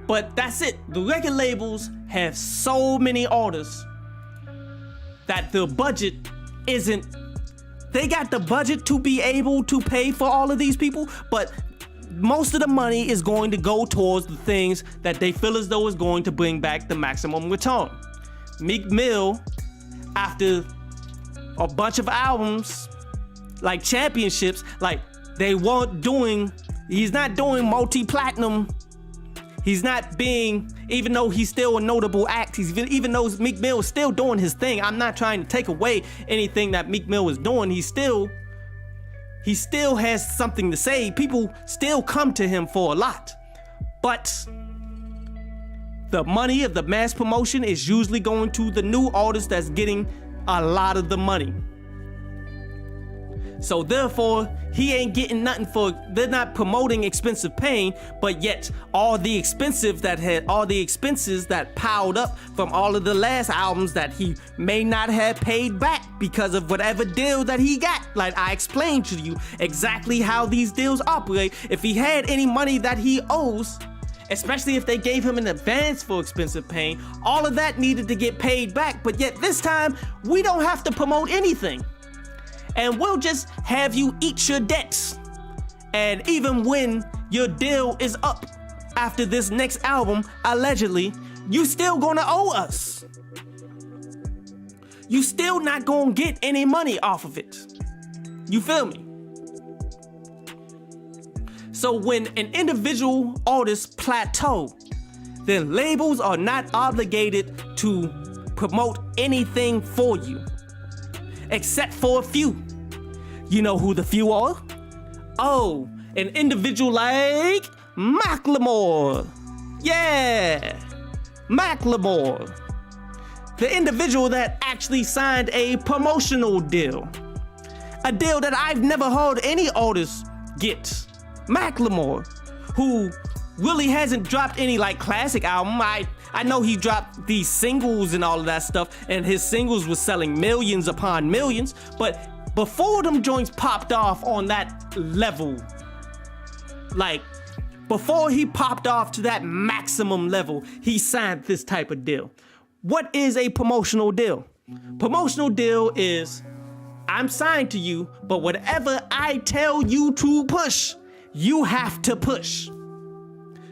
But that's it. The record labels have so many artists that the budget isn't. They got the budget to be able to pay for all of these people, but most of the money is going to go towards the things that they feel as though is going to bring back the maximum return. Meek Mill, after a bunch of albums, like championships, like he's not doing multi-platinum. He's not being, even though he's still a notable act, even though Meek Mill is still doing his thing. I'm not trying to take away anything that Meek Mill is doing. He still has something to say. People still come to him for a lot. But the money of the mass promotion is usually going to the new artist that's getting a lot of the money. So therefore, he ain't getting nothing they're not promoting Expensive Pain, but yet all the expenses that piled up from all of the last albums that he may not have paid back because of whatever deal that he got. Like I explained to you exactly how these deals operate. If he had any money that he owes especially if they gave him an advance for Expensive Pain. All of that needed to get paid back, but yet this time, we don't have to promote anything. And we'll just have you eat your debts. And even when your deal is up after this next album, allegedly, you still gonna owe us. You still not gonna get any money off of it. You feel me? So when an individual artist plateau, then labels are not obligated to promote anything for you, except for a few. You know who the few are? Oh, an individual like Macklemore. Yeah, Macklemore. The individual that actually signed a promotional deal. A deal that I've never heard any artist get. Macklemore, who really hasn't dropped any like classic album. I know he dropped these singles and all of that stuff, and his singles was selling millions upon millions, but before them joints popped off on that level, like before he popped off to that maximum level, he signed this type of deal. What is a promotional deal? Promotional deal is, I'm signed to you, but whatever I tell you to push, you have to push.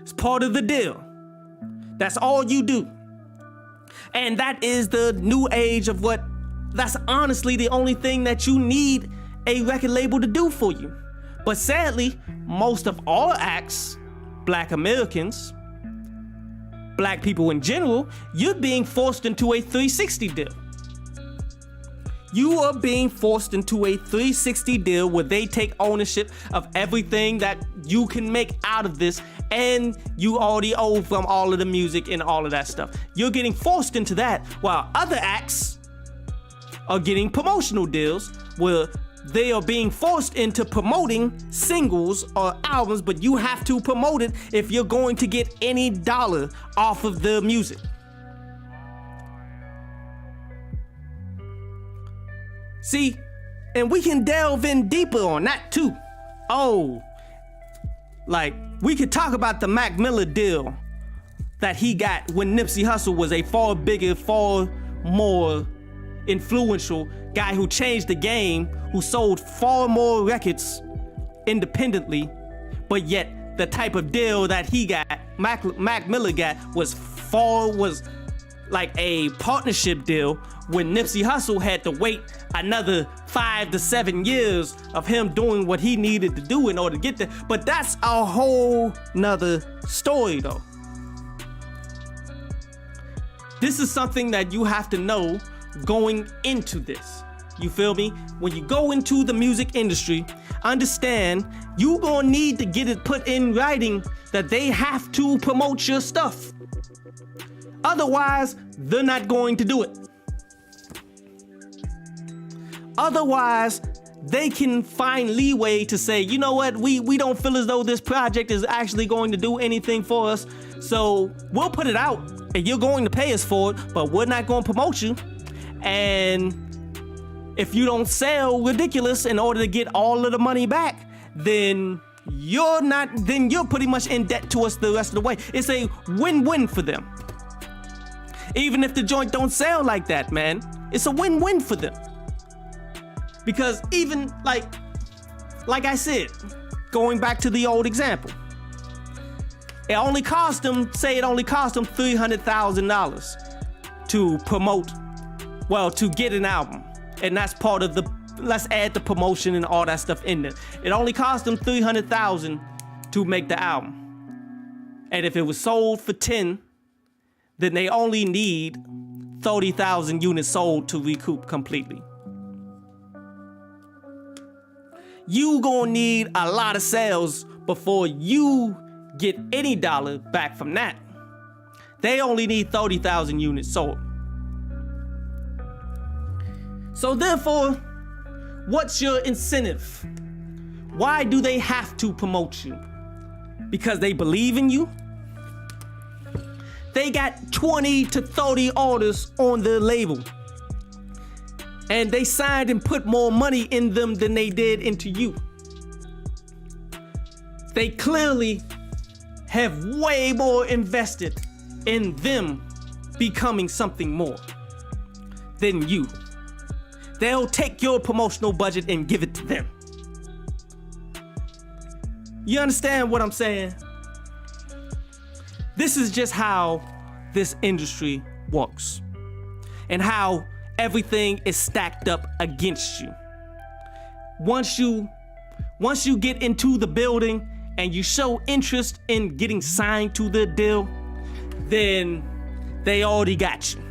It's part of the deal. That's all you do. And that is the new age of that's honestly the only thing that you need a record label to do for you. But sadly, most of all acts, Black Americans, Black people in general, you're being forced into a 360 deal. You are being forced into a 360 deal where they take ownership of everything that you can make out of this, and you already owe from all of the music and all of that stuff. You're getting forced into that, while other acts are getting promotional deals where they are being forced into promoting singles or albums, but you have to promote it if you're going to get any dollar off of the music. See, and we can delve in deeper on that too. Oh, like we could talk about the Mac Miller deal that he got when Nipsey Hussle was a far bigger, far more influential guy who changed the game, who sold far more records independently, but yet the type of deal that he got, Mac Miller got, was like a partnership deal when Nipsey Hussle had to wait another 5 to 7 years of him doing what he needed to do in order to get there. But that's a whole nother story though. This is something that you have to know going into this. You feel me? When you go into the music industry, understand you gonna need to get it put in writing that they have to promote your stuff. Otherwise, they're not going to do it. Otherwise, they can find leeway to say, you know what, we don't feel as though this project is actually going to do anything for us, so we'll put it out and you're going to pay us for it, but we're not going to promote you. And if you don't sell ridiculous in order to get all of the money back, then you're pretty much in debt to us the rest of the way. It's a win-win for them. Even if the joint don't sell like that, man, it's a win-win for them. Because even like I said, going back to the old example, it only cost them $300,000 to promote, to get an album. And that's part of let's add the promotion and all that stuff in there. It only cost them $300,000 to make the album. And if it was sold for 10, then they only need 30,000 units sold to recoup completely. You gonna need a lot of sales before you get any dollar back from that. They only need 30,000 units sold. So therefore, what's your incentive? Why do they have to promote you? Because they believe in you? They got 20 to 30 artists on their label. And they signed and put more money in them than they did into you. They clearly have way more invested in them becoming something more than you. They'll take your promotional budget and give it to them. You understand what I'm saying? This is just how this industry works and how everything is stacked up against you. Once you get into the building and you show interest in getting signed to the deal, then they already got you.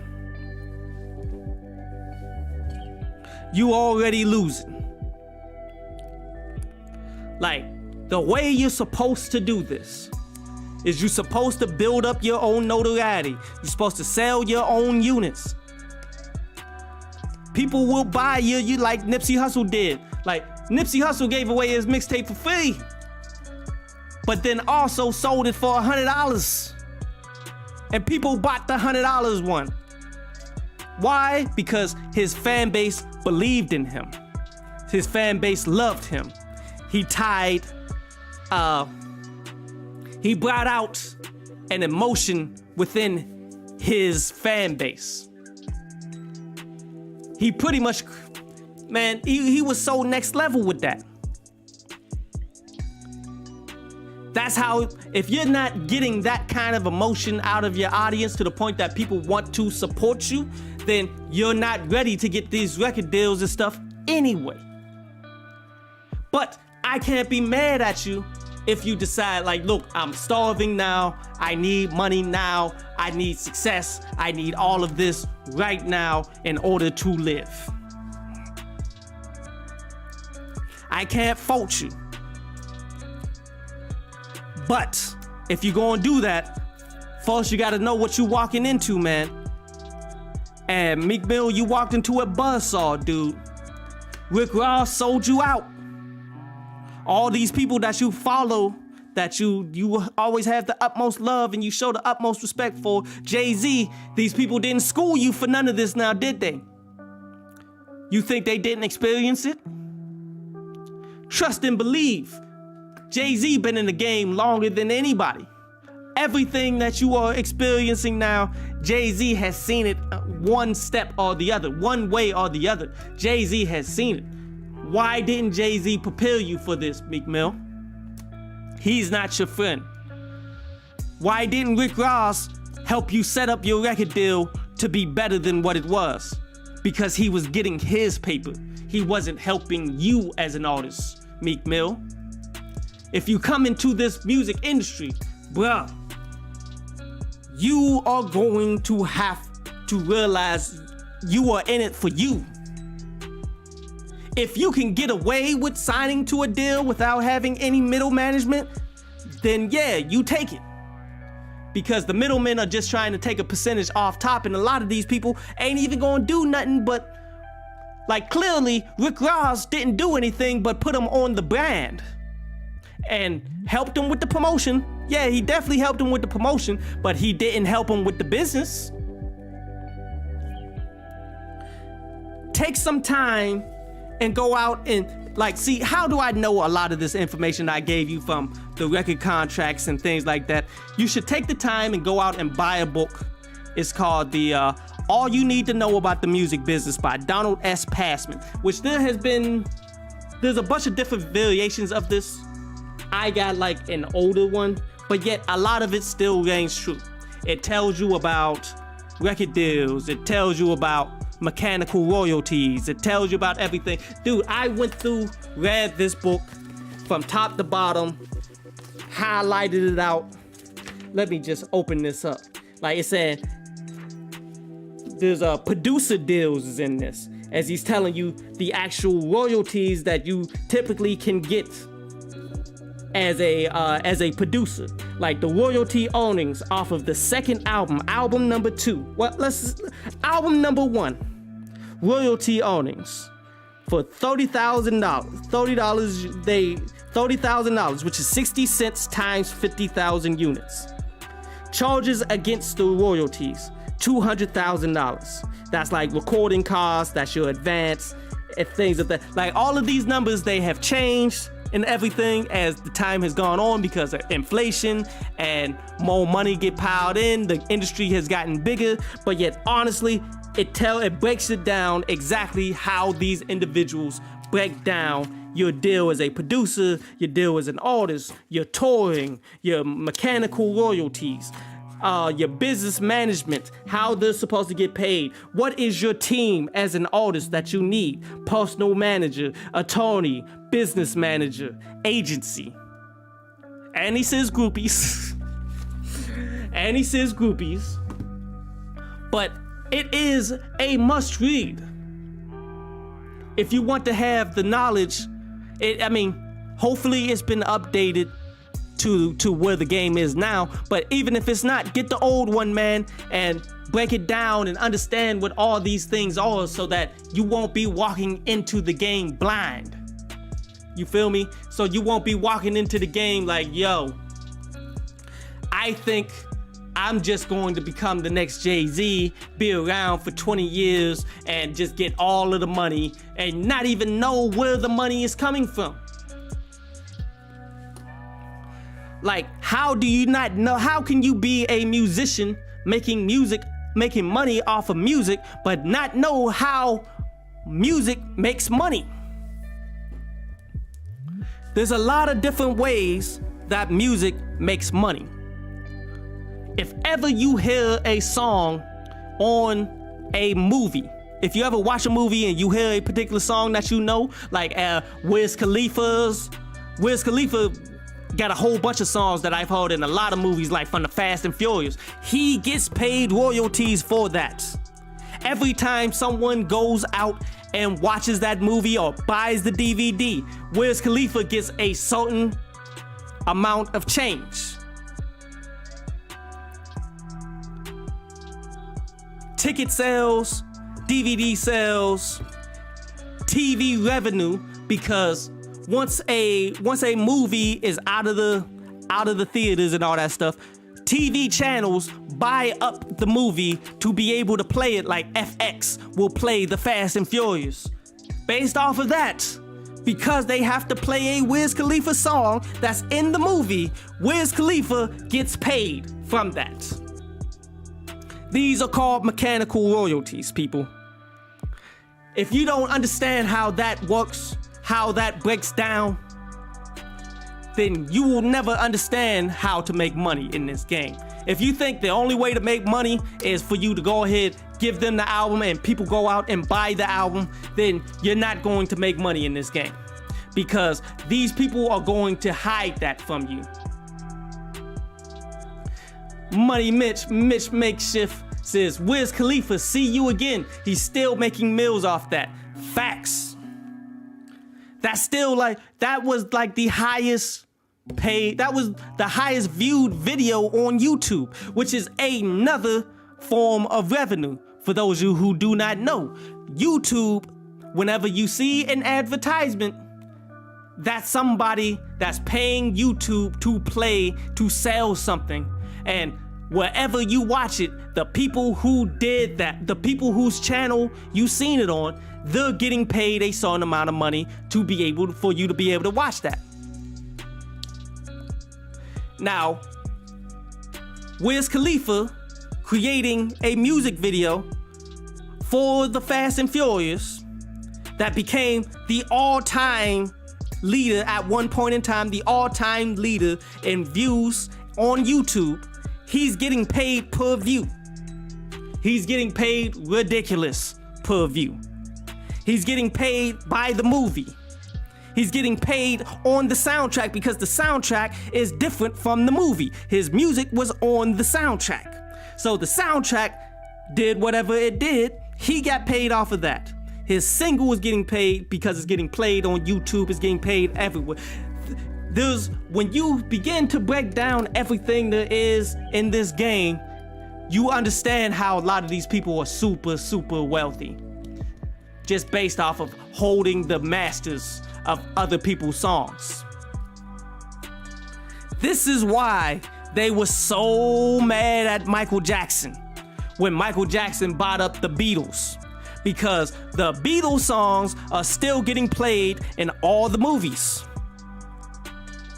You already losing. Like, the way you're supposed to do this is you're supposed to build up your own notoriety. You're supposed to sell your own units. People will buy you like Nipsey Hussle did. Like, Nipsey Hussle gave away his mixtape for free, but then also sold it for $100. And people bought the $100 one. Why? Because his fan base believed in him. His fan base loved him. He brought out an emotion within his fan base. He pretty much, man, he was so next level with that. That's how, if you're not getting that kind of emotion out of your audience to the point that people want to support you, then you're not ready to get these record deals and stuff anyway. But I can't be mad at you if you decide, like, look, I'm starving now, I need money now, I need success, I need all of this right now in order to live. I can't fault you. But if you're gonna do that, first you gotta know what you're walking into, man. And Meek Mill, you walked into a buzzsaw, dude. Rick Ross sold you out. All these people that you follow, that you always have the utmost love and you show the utmost respect for, Jay-Z, these people didn't school you for none of this now, did they? You think they didn't experience it? Trust and believe. Jay-Z been in the game longer than anybody. Everything that you are experiencing now, Jay-Z has seen it one step or the other, one way or the other. Jay-Z has seen it. Why didn't Jay-Z prepare you for this, Meek Mill? He's not your friend. Why didn't Rick Ross help you set up your record deal to be better than what it was? Because he was getting his paper. He wasn't helping you as an artist, Meek Mill. If you come into this music industry, bruh, you are going to have to realize you are in it for you. If you can get away with signing to a deal without having any middle management, then yeah, you take it. Because the middlemen are just trying to take a percentage off top, and a lot of these people ain't even gonna do nothing but, like, clearly Rick Ross didn't do anything but put him on the brand and helped him with the promotion. Yeah, he definitely helped him with the promotion, but he didn't help him with the business. Take some time and go out and, like, see, how do I know a lot of this information I gave you from the record contracts and things like that? You should take the time and go out and buy a book. It's called the All You Need to Know About the Music Business by Donald S. Passman, which there's a bunch of different variations of this. I got like an older one, but yet a lot of it still reigns true. It tells you about record deals. It tells you about mechanical royalties. It tells you about everything. Dude, I went through, read this book from top to bottom, highlighted it out. Let me just open this up. Like it said, there's a producer deals in this, as he's telling you the actual royalties that you typically can get as a producer. Like the royalty earnings off of the second album number 2. Album number 1. Royalty earnings for $30,000. $30,000, which is 60 cents times 50,000 units. Charges against the royalties, $200,000. That's like recording costs, that's your advance, and things of that. Like all of these numbers, they have changed and everything as the time has gone on because of inflation and more money get piled in. The industry has gotten bigger, but yet honestly, it breaks it down exactly how these individuals break down your deal as a producer, your deal as an artist, your touring, your mechanical royalties, your business management, how they're supposed to get paid. What is your team as an artist that you need? Personal manager, attorney, business manager, agency. And he says groupies. And he says groupies. But it is a must read. If you want to have the knowledge, hopefully it's been updated to where the game is now. But even if it's not, get the old one, man, and break it down and understand what all these things are so that you won't be walking into the game blind. You feel me? So you won't be walking into the game like, yo, I think I'm just going to become the next Jay-Z, be around for 20 years and just get all of the money and not even know where the money is coming from. Like, how do you not know? How can you be a musician making music, making money off of music, but not know how music makes money? There's a lot of different ways that music makes money. If ever you hear a song on a movie, if you ever watch a movie and you hear a particular song that you know, like Wiz Khalifa got a whole bunch of songs that I've heard in a lot of movies, like from the Fast and Furious. He gets paid royalties for that. Every time someone goes out and watches that movie or buys the DVD, Wiz Khalifa gets a certain amount of change. Ticket sales, DVD sales, TV revenue, because once a movie is out of the theaters and all that stuff, TV channels buy up the movie to be able to play it, like FX will play the Fast and Furious. Based off of that, because they have to play a Wiz Khalifa song that's in the movie, Wiz Khalifa gets paid from that. These are called mechanical royalties, people. If you don't understand how that works, how that breaks down, then you will never understand how to make money in this game. If you think the only way to make money is for you to go ahead, give them the album, and people go out and buy the album, then you're not going to make money in this game. Because these people are going to hide that from you. Money Mitch Makeshift says, Wiz Khalifa, see you again. He's still making mills off that. Facts. That's still that was like the highest paid, that was the highest viewed video on YouTube, which is another form of revenue. For those of you who do not know, YouTube, whenever you see an advertisement, that's somebody that's paying YouTube to sell something. And wherever you watch it, the people who did that, the people whose channel you seen it on, they're getting paid a certain amount of money for you to be able to watch that. Now, Wiz Khalifa creating a music video for the Fast and Furious that became the all-time leader at one point in time, the all-time leader in views on YouTube. He's getting paid per view. He's getting paid ridiculous per view. He's getting paid by the movie. He's getting paid on the soundtrack because the soundtrack is different from the movie. His music was on the soundtrack. So the soundtrack did whatever it did. He got paid off of that. His single was getting paid because it's getting played on YouTube. It's getting paid everywhere. When you begin to break down everything there is in this game, you understand how a lot of these people are super, super wealthy. Just based off of holding the masters of other people's songs. This is why they were so mad at Michael Jackson when Michael Jackson bought up the Beatles. Because the Beatles songs are still getting played in all the movies.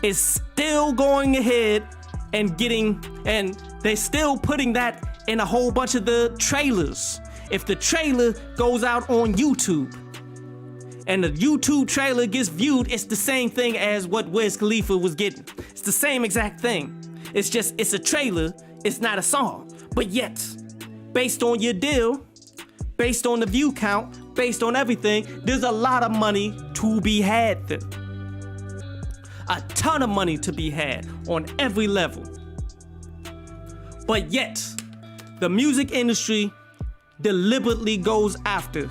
is still going ahead and they're still putting that in a whole bunch of the trailers. If the trailer goes out on YouTube and the YouTube trailer gets viewed, it's the same thing as what Wiz Khalifa was getting. It's the same exact thing. It's a trailer, it's not a song. But yet, based on your deal, based on the view count, based on everything, there's a lot of money to be had there. A ton of money to be had on every level. But yet, the music industry deliberately goes after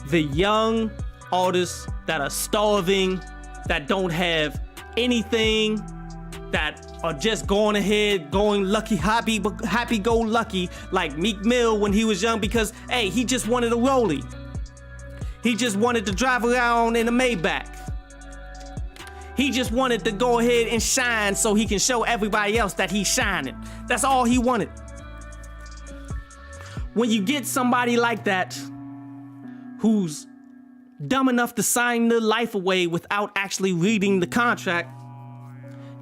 the young artists that are starving, that don't have anything, that are just going ahead, going happy-go-lucky, like Meek Mill when he was young, because, hey, he just wanted a rollie. He just wanted to drive around in a Maybach. He just wanted to go ahead and shine so he can show everybody else that he's shining. That's all he wanted. When you get somebody like that who's dumb enough to sign their life away without actually reading the contract,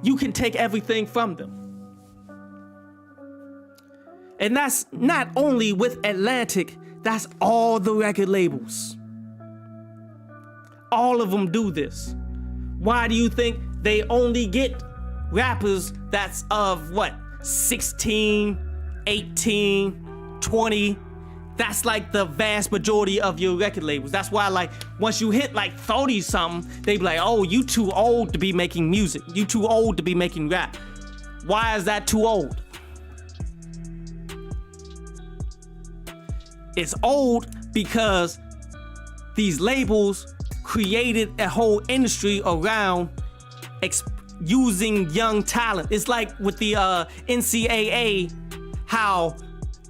you can take everything from them. And that's not only with Atlantic, that's all the record labels. All of them do this. Why do you think they only get rappers that's of 16, 18, 20? That's like the vast majority of your record labels. That's why once you hit 30 something, they be like, oh, you too old to be making music. You too old to be making rap. Why is that too old? It's old because these labels created a whole industry around using young talent. It's like with the NCAA, how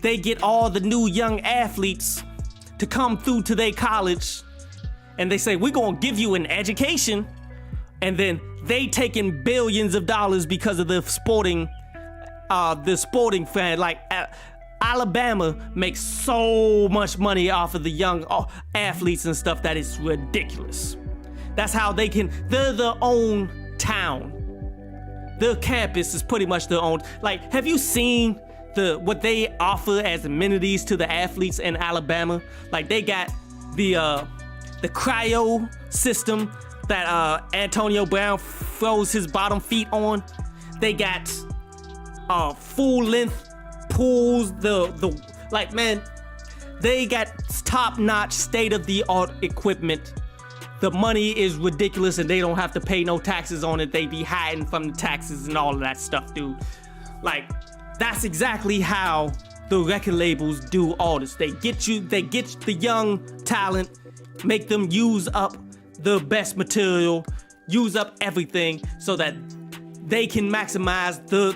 they get all the new young athletes to come through to their college, and they say, we're gonna give you an education, and then they taking billions of dollars because of the sporting fan. Alabama makes so much money off of the young athletes and stuff that it's ridiculous. That's how they're their own town. Their campus is pretty much their own. Have you seen what they offer as amenities to the athletes in Alabama? They got the cryo system that Antonio Brown froze his bottom feet on. They got full length pools. They got top-notch, state-of-the-art equipment. The money is ridiculous, and they don't have to pay no taxes on it. They be hiding from the taxes and all of that stuff, dude. That's exactly how the record labels do all this. They get the young talent, make them use up the best material, use up everything so that they can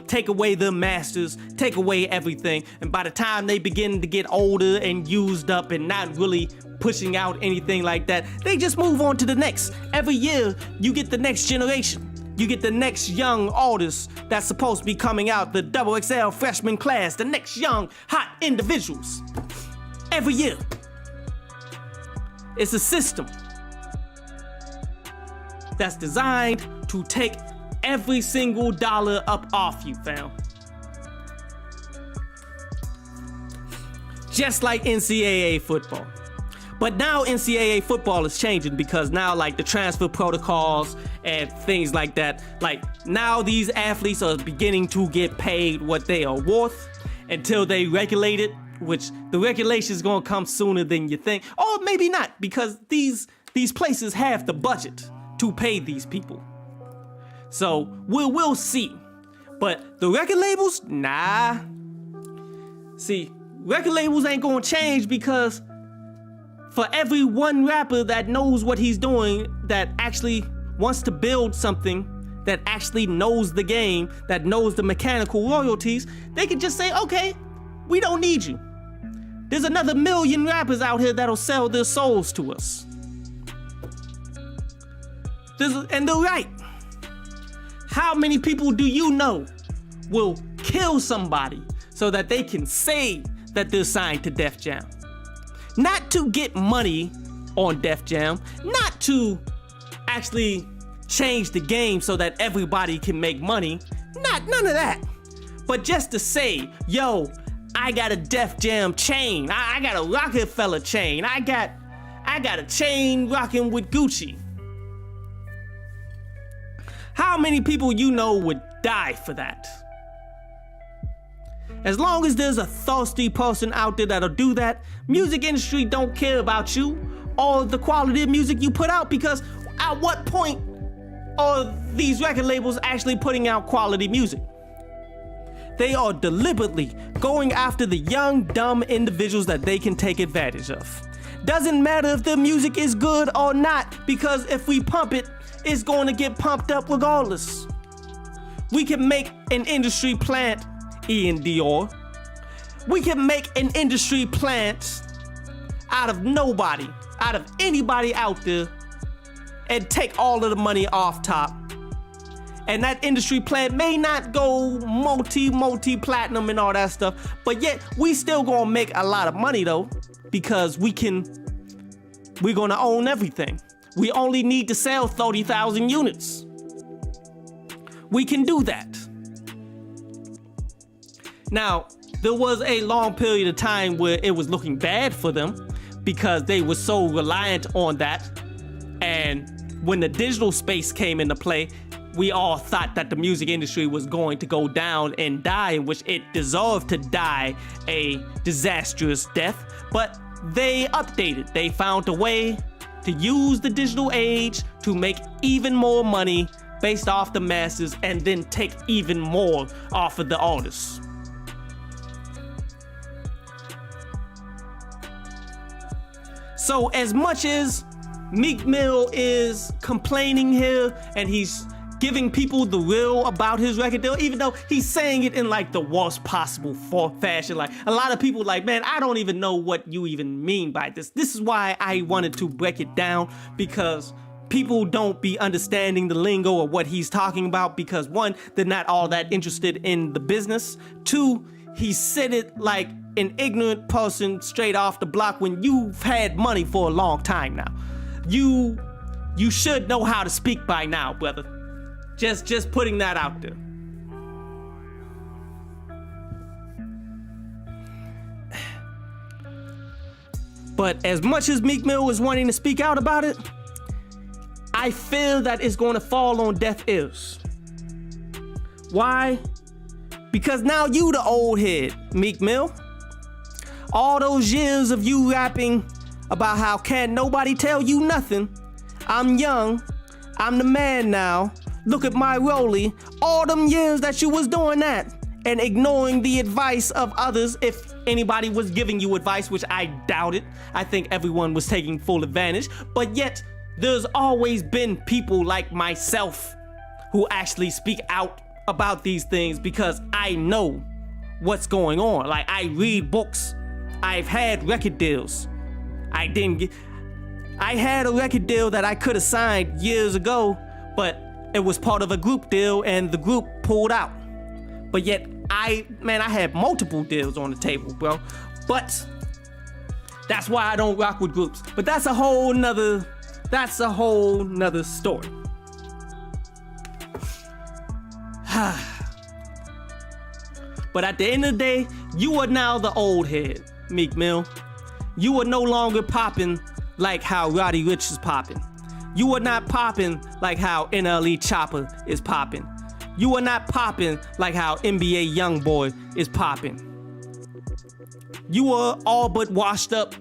take away the masters, take away everything. And by the time they begin to get older and used up and not really pushing out anything like that, they just move on to the next. Every year, you get the next generation. You get the next young artist that's supposed to be coming out, the XXL freshman class, the next young, hot individuals. Every year. It's a system that's designed to take every single dollar up off you, fam. Just like NCAA football. But now NCAA football is changing because now the transfer protocols and things like that, now these athletes are beginning to get paid what they are worth until they regulate it, which the regulation is gonna come sooner than you think. Or maybe not, because these places have the budget to pay these people. So we'll see. But the record labels, nah. See, record labels ain't gonna change because for every one rapper that knows what he's doing, that actually wants to build something, that actually knows the game, that knows the mechanical royalties, they can just say, okay, we don't need you. There's another million rappers out here that'll sell their souls to us. And they're right. How many people do you know will kill somebody so that they can say that they're signed to Def Jam? Not to get money on Def Jam, not to actually change the game so that everybody can make money. None of that. But just to say, yo, I got a Def Jam chain. I got a Rockefeller chain. I got a chain rocking with Gucci. How many people you know would die for that? As long as there's a thirsty person out there that'll do that, music industry don't care about you or the quality of music you put out, because at what point are these record labels actually putting out quality music? They are deliberately going after the young, dumb individuals that they can take advantage of. Doesn't matter if the music is good or not, because if we pump it, it's going to get pumped up regardless. We can make an industry plant, Ian Dior. We can make an industry plant out of nobody, out of anybody out there, and take all of the money off top. And that industry plant may not go multi-platinum and all that stuff, but yet we still gonna make a lot of money though, because we're gonna own everything. We only need to sell 30,000 units. We can do that. Now, there was a long period of time where it was looking bad for them because they were so reliant on that. And when the digital space came into play, we all thought that the music industry was going to go down and die, in which it deserved to die a disastrous death. But they updated. They found a way to use the digital age to make even more money based off the masses, and then take even more off of the artists. So as much as Meek Mill is complaining here and he's giving people the real about his record deal, even though he's saying it in like the worst possible fashion, like a lot of people like, man, I don't even know what you even mean by this. This is why I wanted to break it down, because people don't be understanding the lingo of what he's talking about, because one, they're not all that interested in the business. Two, he said it like an ignorant person straight off the block when you've had money for a long time now. You should know how to speak by now, brother. Just putting that out there. But as much as Meek Mill is wanting to speak out about it, I feel that it's going to fall on deaf ears. Why? Because now you the old head, Meek Mill. All those years of you rapping about how can't nobody tell you nothing. I'm young. I'm the man now. Look at my rollie. All them years that you was doing that and ignoring the advice of others, if anybody was giving you advice, which I doubt it. I think everyone was taking full advantage. But yet, there's always been people like myself who actually speak out about these things, because I know what's going on. Like, I read books. I've had record deals. I had a record deal that I could have signed years ago, but it was part of a group deal and the group pulled out. But yet, I had multiple deals on the table, bro. But that's why I don't rock with groups. But that's a whole nother story. But at the end of the day, you are now the old head, Meek Mill. You are no longer popping like how Roddy Ricch is popping. You are not popping like how NLE Chopper is popping. You are not popping like how NBA Youngboy is popping. You are all but washed up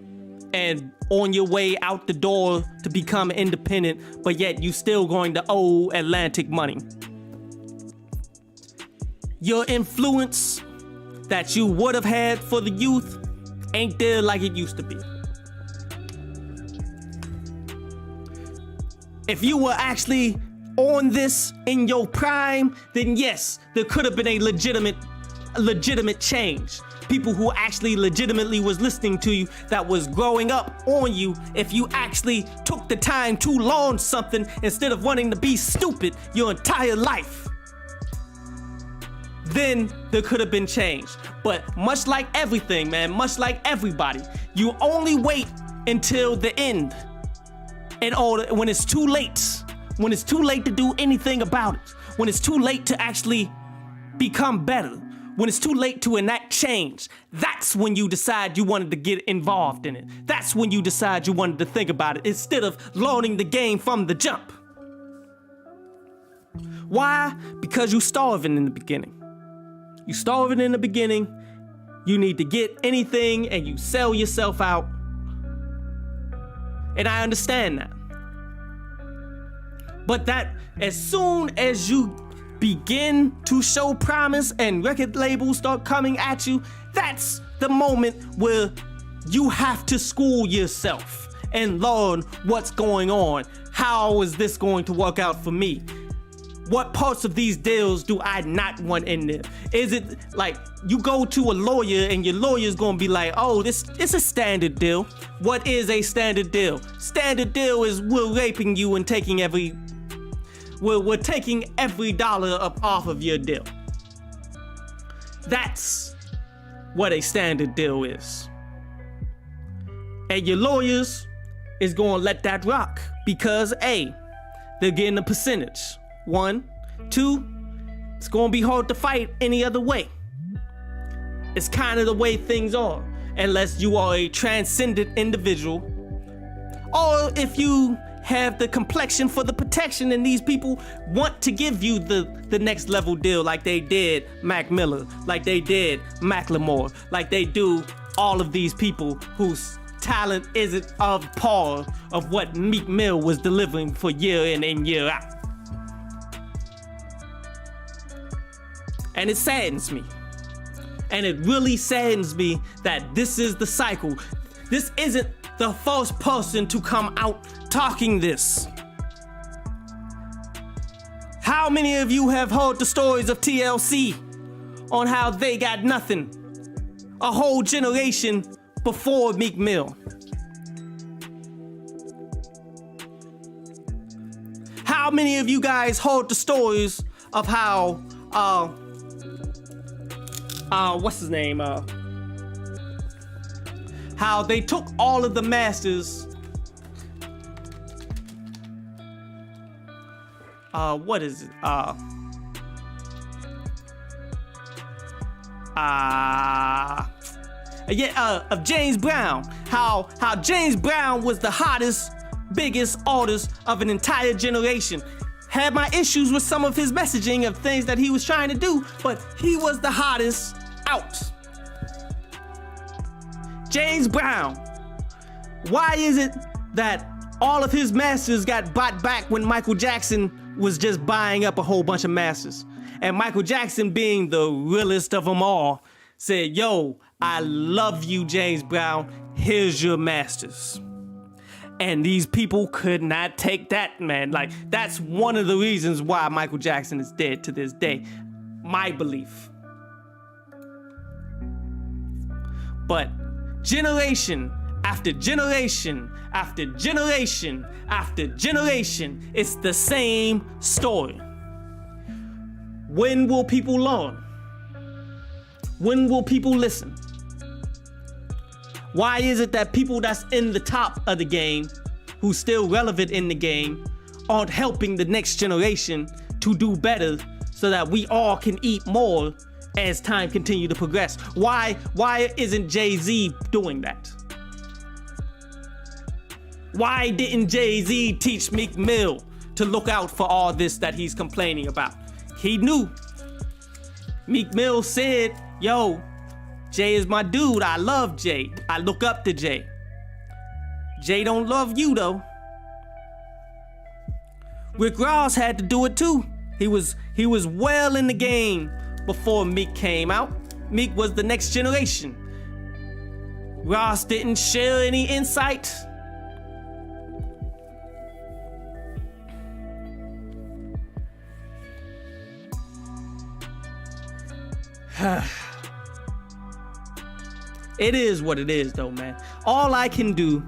and on your way out the door to become independent, but yet you still going to owe Atlantic money. Your influence that you would have had for the youth ain't there like it used to be. If you were actually on this in your prime, then yes, there could have been a legitimate change. People who actually legitimately was listening to you, that was growing up on you, if you actually took the time to learn something instead of wanting to be stupid your entire life, then there could have been change. But much like everything, man, much like everybody, you only wait until the end in order, when it's too late, when it's too late to do anything about it, when it's too late to actually become better, when it's too late to enact change, that's when you decide you wanted to get involved in it. That's when you decide you wanted to think about it instead of learning the game from the jump. Why? Because you're starving in the beginning. You're starving in the beginning. You need to get anything and you sell yourself out. And I understand that. But that as soon as you begin to show promise and record labels start coming at you, that's the moment where you have to school yourself and learn what's going on. How is this going to work out for me? What parts of these deals do I not want in there? Is it like you go to a lawyer and your lawyer's gonna be like, oh, it's a standard deal. What is a standard deal? Standard deal is we're raping you and taking we're taking every dollar up off of your deal. That's what a standard deal is. And your lawyers is gonna let that rock because A, they're getting a percentage. 1, 2, it's gonna be hard to fight any other way. It's kind of the way things are, unless you are a transcendent individual, or if you have the complexion for the protection and these people want to give you the next level deal like they did Mac Miller, like they did Macklemore, like they do all of these people whose talent isn't of par of what Meek Mill was delivering for year in and year out. And it saddens me. And it really saddens me that this is the cycle. This isn't the first person to come out talking this. How many of you have heard the stories of TLC on how they got nothing? A whole generation before Meek Mill. How many of you guys heard the stories of how what's his name? How they took all of the masters. What is it? Of James Brown. How James Brown was the hottest, biggest artist of an entire generation. Had my issues with some of his messaging of things that he was trying to do, but he was the hottest out. James Brown. Why is it that all of his masters got bought back when Michael Jackson was just buying up a whole bunch of masters? And Michael Jackson, being the realest of them all, said, yo, I love you, James Brown. Here's your masters. And these people could not take that, man. Like, that's one of the reasons why Michael Jackson is dead to this day. My belief. But generation after generation after generation after generation, it's the same story. When will people learn? When will people listen? Why is it that people that's in the top of the game, who's still relevant in the game, aren't helping the next generation to do better so that we all can eat more as time continues to progress? Why isn't Jay-Z doing that? Why didn't Jay-Z teach Meek Mill to look out for all this that he's complaining about? He knew. Meek Mill said, yo, Jay is my dude. I love Jay. I look up to Jay. Jay don't love you though. Rick Ross had to do it too. He was well in the game before Meek came out. Meek was the next generation. Ross didn't share any insight. It is what it is though, man. All I can do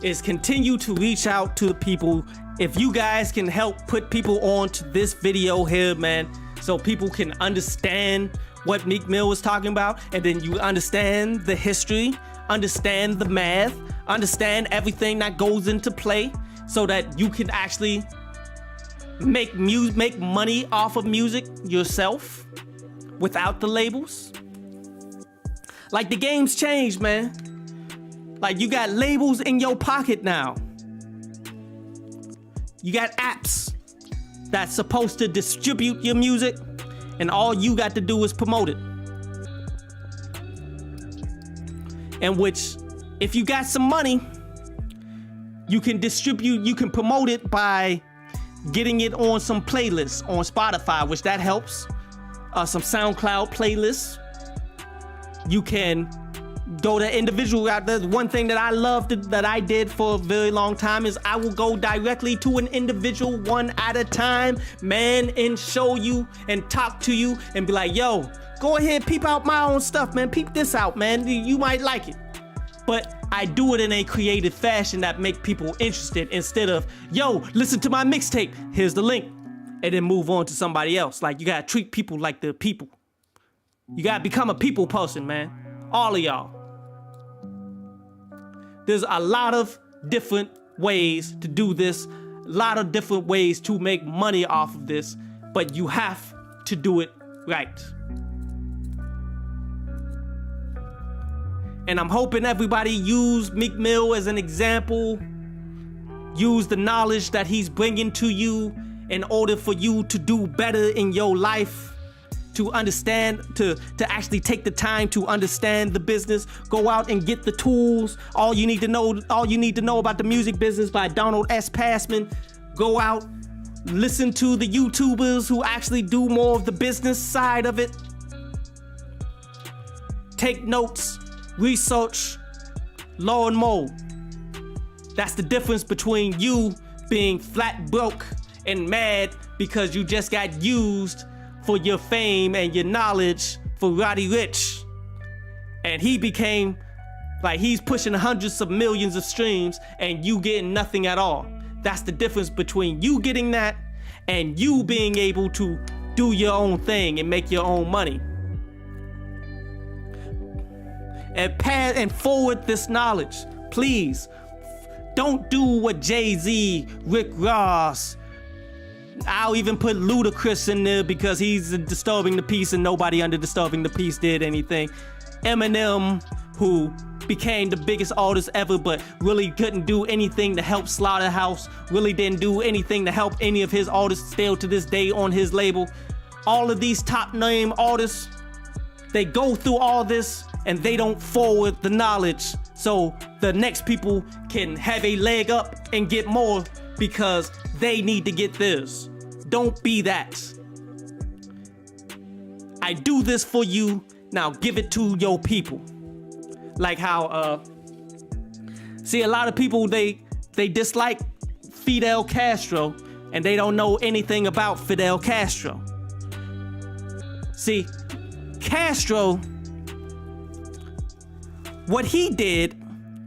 is continue to reach out to the people. If you guys can help put people on to this video here, man, so people can understand what Meek Mill was talking about, and then you understand the history, understand the math, understand everything that goes into play, so that you can actually make money off of music yourself without the labels. Like, the game's changed, man. Like, you got labels in your pocket now. You got apps that's supposed to distribute your music, and all you got to do is promote it. And which, if you got some money, you can promote it by getting it on some playlists on Spotify, which that helps. Some SoundCloud playlists. You can go to individual. The one thing that I loved that I did for a very long time is I will go directly to an individual, one at a time, man, and show you and talk to you and be like, yo, go ahead, peep out my own stuff, man. Peep this out, man. You might like it. But I do it in a creative fashion that make people interested, instead of, yo, listen to my mixtape. Here's the link. And then move on to somebody else. Like, you gotta treat people like they're people. You gotta become a people person, man. All of y'all. There's a lot of different ways to do this, a lot of different ways to make money off of this, but you have to do it right. And I'm hoping everybody use Meek Mill as an example. Use the knowledge that he's bringing to you in order for you to do better in your life. To understand, to actually take the time to understand the business. Go out and get the tools. All you need to know about the music business by Donald S. Passman. Go out, listen to the YouTubers who actually do more of the business side of it. Take notes, research, learn more. That's the difference between you being flat broke and mad because you just got used for your fame and your knowledge for Roddy Ricch. And he became, like, he's pushing hundreds of millions of streams and you getting nothing at all. That's the difference between you getting that and you being able to do your own thing and make your own money. And pass and forward this knowledge. Please, don't do what Jay-Z, Rick Ross, I'll even put Ludacris in there because he's disturbing the peace and nobody under disturbing the peace did anything. Eminem, who became the biggest artist ever but really couldn't do anything to help Slaughterhouse, really didn't do anything to help any of his artists still to this day on his label. All of these top name artists, they go through all this and they don't forward the knowledge so the next people can have a leg up and get more because they need to get this. Don't be that. I do this for you, now give it to your people. Like how, see, a lot of people, they dislike Fidel Castro and they don't know anything about Fidel Castro. See, Castro, what he did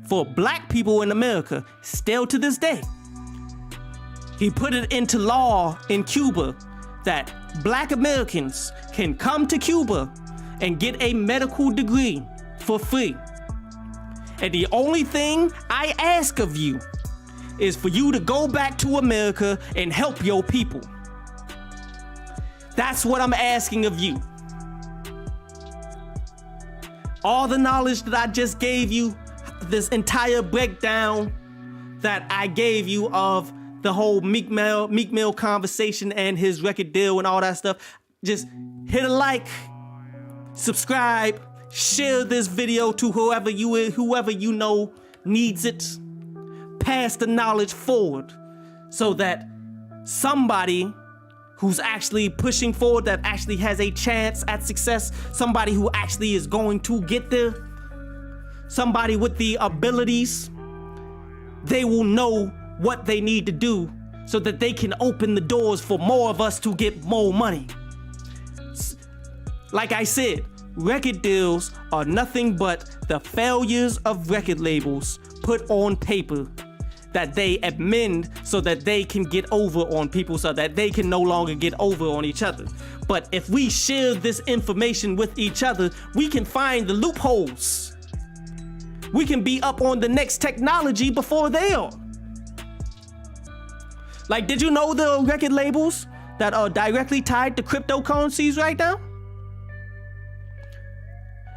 for black people in America, still to this day, he put it into law in Cuba that black Americans can come to Cuba and get a medical degree for free. And the only thing I ask of you is for you to go back to America and help your people. That's what I'm asking of you. All the knowledge that I just gave you, this entire breakdown that I gave you of the whole Meek Mill conversation and his record deal and all that stuff, just hit a like, subscribe, share this video to whoever you know needs it. Pass the knowledge forward so that somebody who's actually pushing forward, that actually has a chance at success, somebody who actually is going to get there, somebody with the abilities, they will know what they need to do so that they can open the doors for more of us to get more money. Like I said, record deals are nothing but the failures of record labels put on paper that they amend so that they can get over on people, so that they can no longer get over on each other. But if we share this information with each other, we can find the loopholes. We can be up on the next technology before they are. Like, did you know the record labels that are directly tied to cryptocurrencies right now?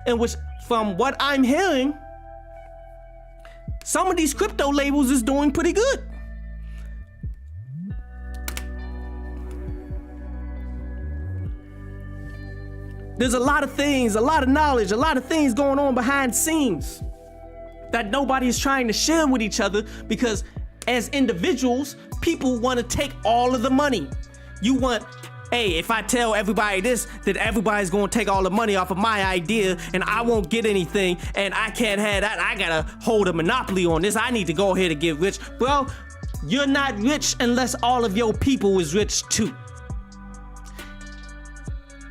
And which, from what I'm hearing, some of these crypto labels is doing pretty good. There's a lot of things, a lot of knowledge, a lot of things going on behind the scenes that nobody is trying to share with each other, because as individuals, people want to take all of the money. You want, hey, if I tell everybody this, then everybody's going to take all the money off of my idea and I won't get anything and I can't have that. I got to hold a monopoly on this. I need to go ahead and get rich. Bro, you're not rich unless all of your people is rich too.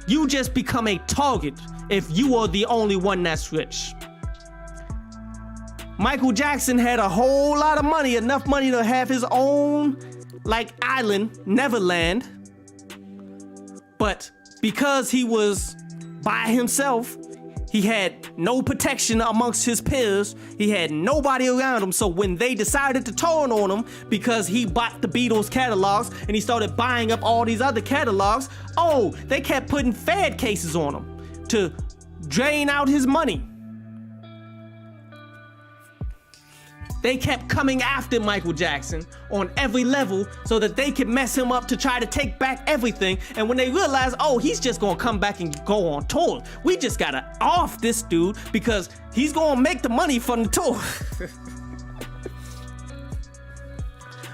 You just become a target if you are the only one that's rich. Michael Jackson had a whole lot of money, enough money to have his own, like, island, Neverland. But because he was by himself, he had no protection amongst his peers. He had nobody around him. So when they decided to turn on him because he bought the Beatles catalogs and he started buying up all these other catalogs, they kept putting Fed cases on him to drain out his money. They kept coming after Michael Jackson on every level so that they could mess him up to try to take back everything. And when they realized, he's just gonna come back and go on tour, we just gotta off this dude because he's gonna make the money from the tour.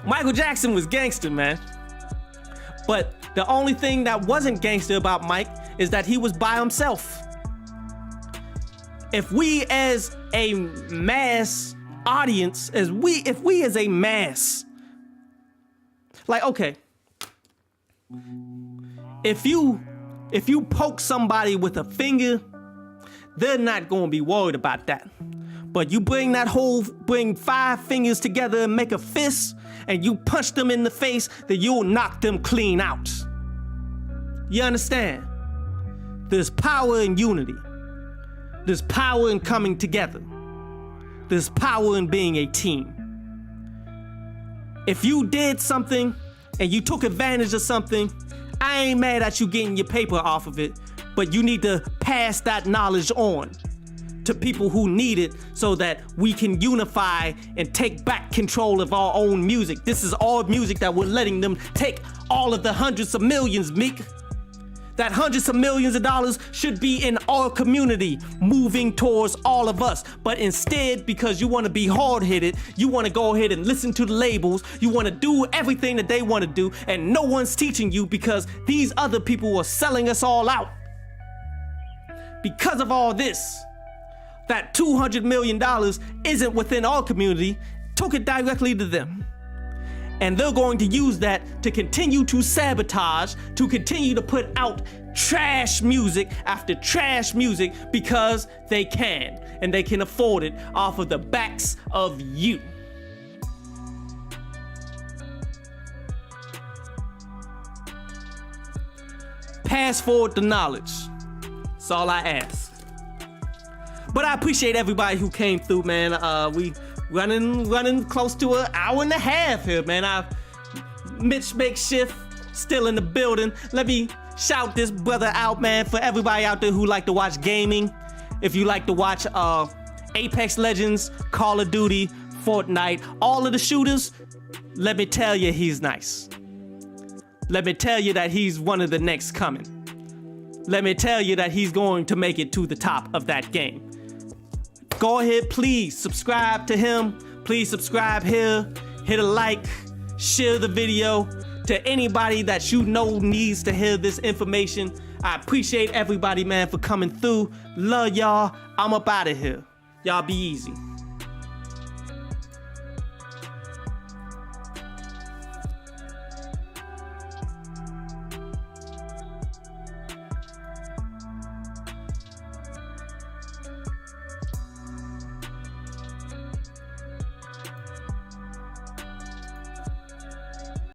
Michael Jackson was gangster, man. But the only thing that wasn't gangster about Mike is that he was by himself. If we as a mass audience, if we as a mass, like, okay, if you poke somebody with a finger, they're not gonna be worried about that. But you bring 5 fingers together and make a fist and you punch them in the face, then you'll knock them clean out. You understand? There's power in unity. There's power in coming together. There's power in being a team. If you did something and you took advantage of something, I ain't mad at you getting your paper off of it, but you need to pass that knowledge on to people who need it so that we can unify and take back control of our own music. This is our music that we're letting them take all of the hundreds of millions, Meek. That hundreds of millions of dollars should be in our community, moving towards all of us. But instead, because you want to be hard-headed, you want to go ahead and listen to the labels, you want to do everything that they want to do, and no one's teaching you because these other people are selling us all out. Because of all this, that $200 million isn't within our community, took it directly to them. And they're going to use that to continue to sabotage, to continue to put out trash music after trash music because they can, and they can afford it off of the backs of you. Pass forward the knowledge. That's all I ask. But I appreciate everybody who came through, man. We running close to an hour and a half here, man. Mitch Makeshift still in the building. Let me shout this brother out, man, for everybody out there who like to watch gaming. If you like to watch Apex Legends, Call of Duty, Fortnite, all of the shooters, let me tell you he's nice. Let me tell you that he's one of the next coming. Let me tell you that he's going to make it to the top of that game. Go ahead, please subscribe to him. Please subscribe here. Hit a like. Share the video to anybody that you know needs to hear this information. I appreciate everybody, man, for coming through. Love y'all. I'm up out of here. Y'all be easy.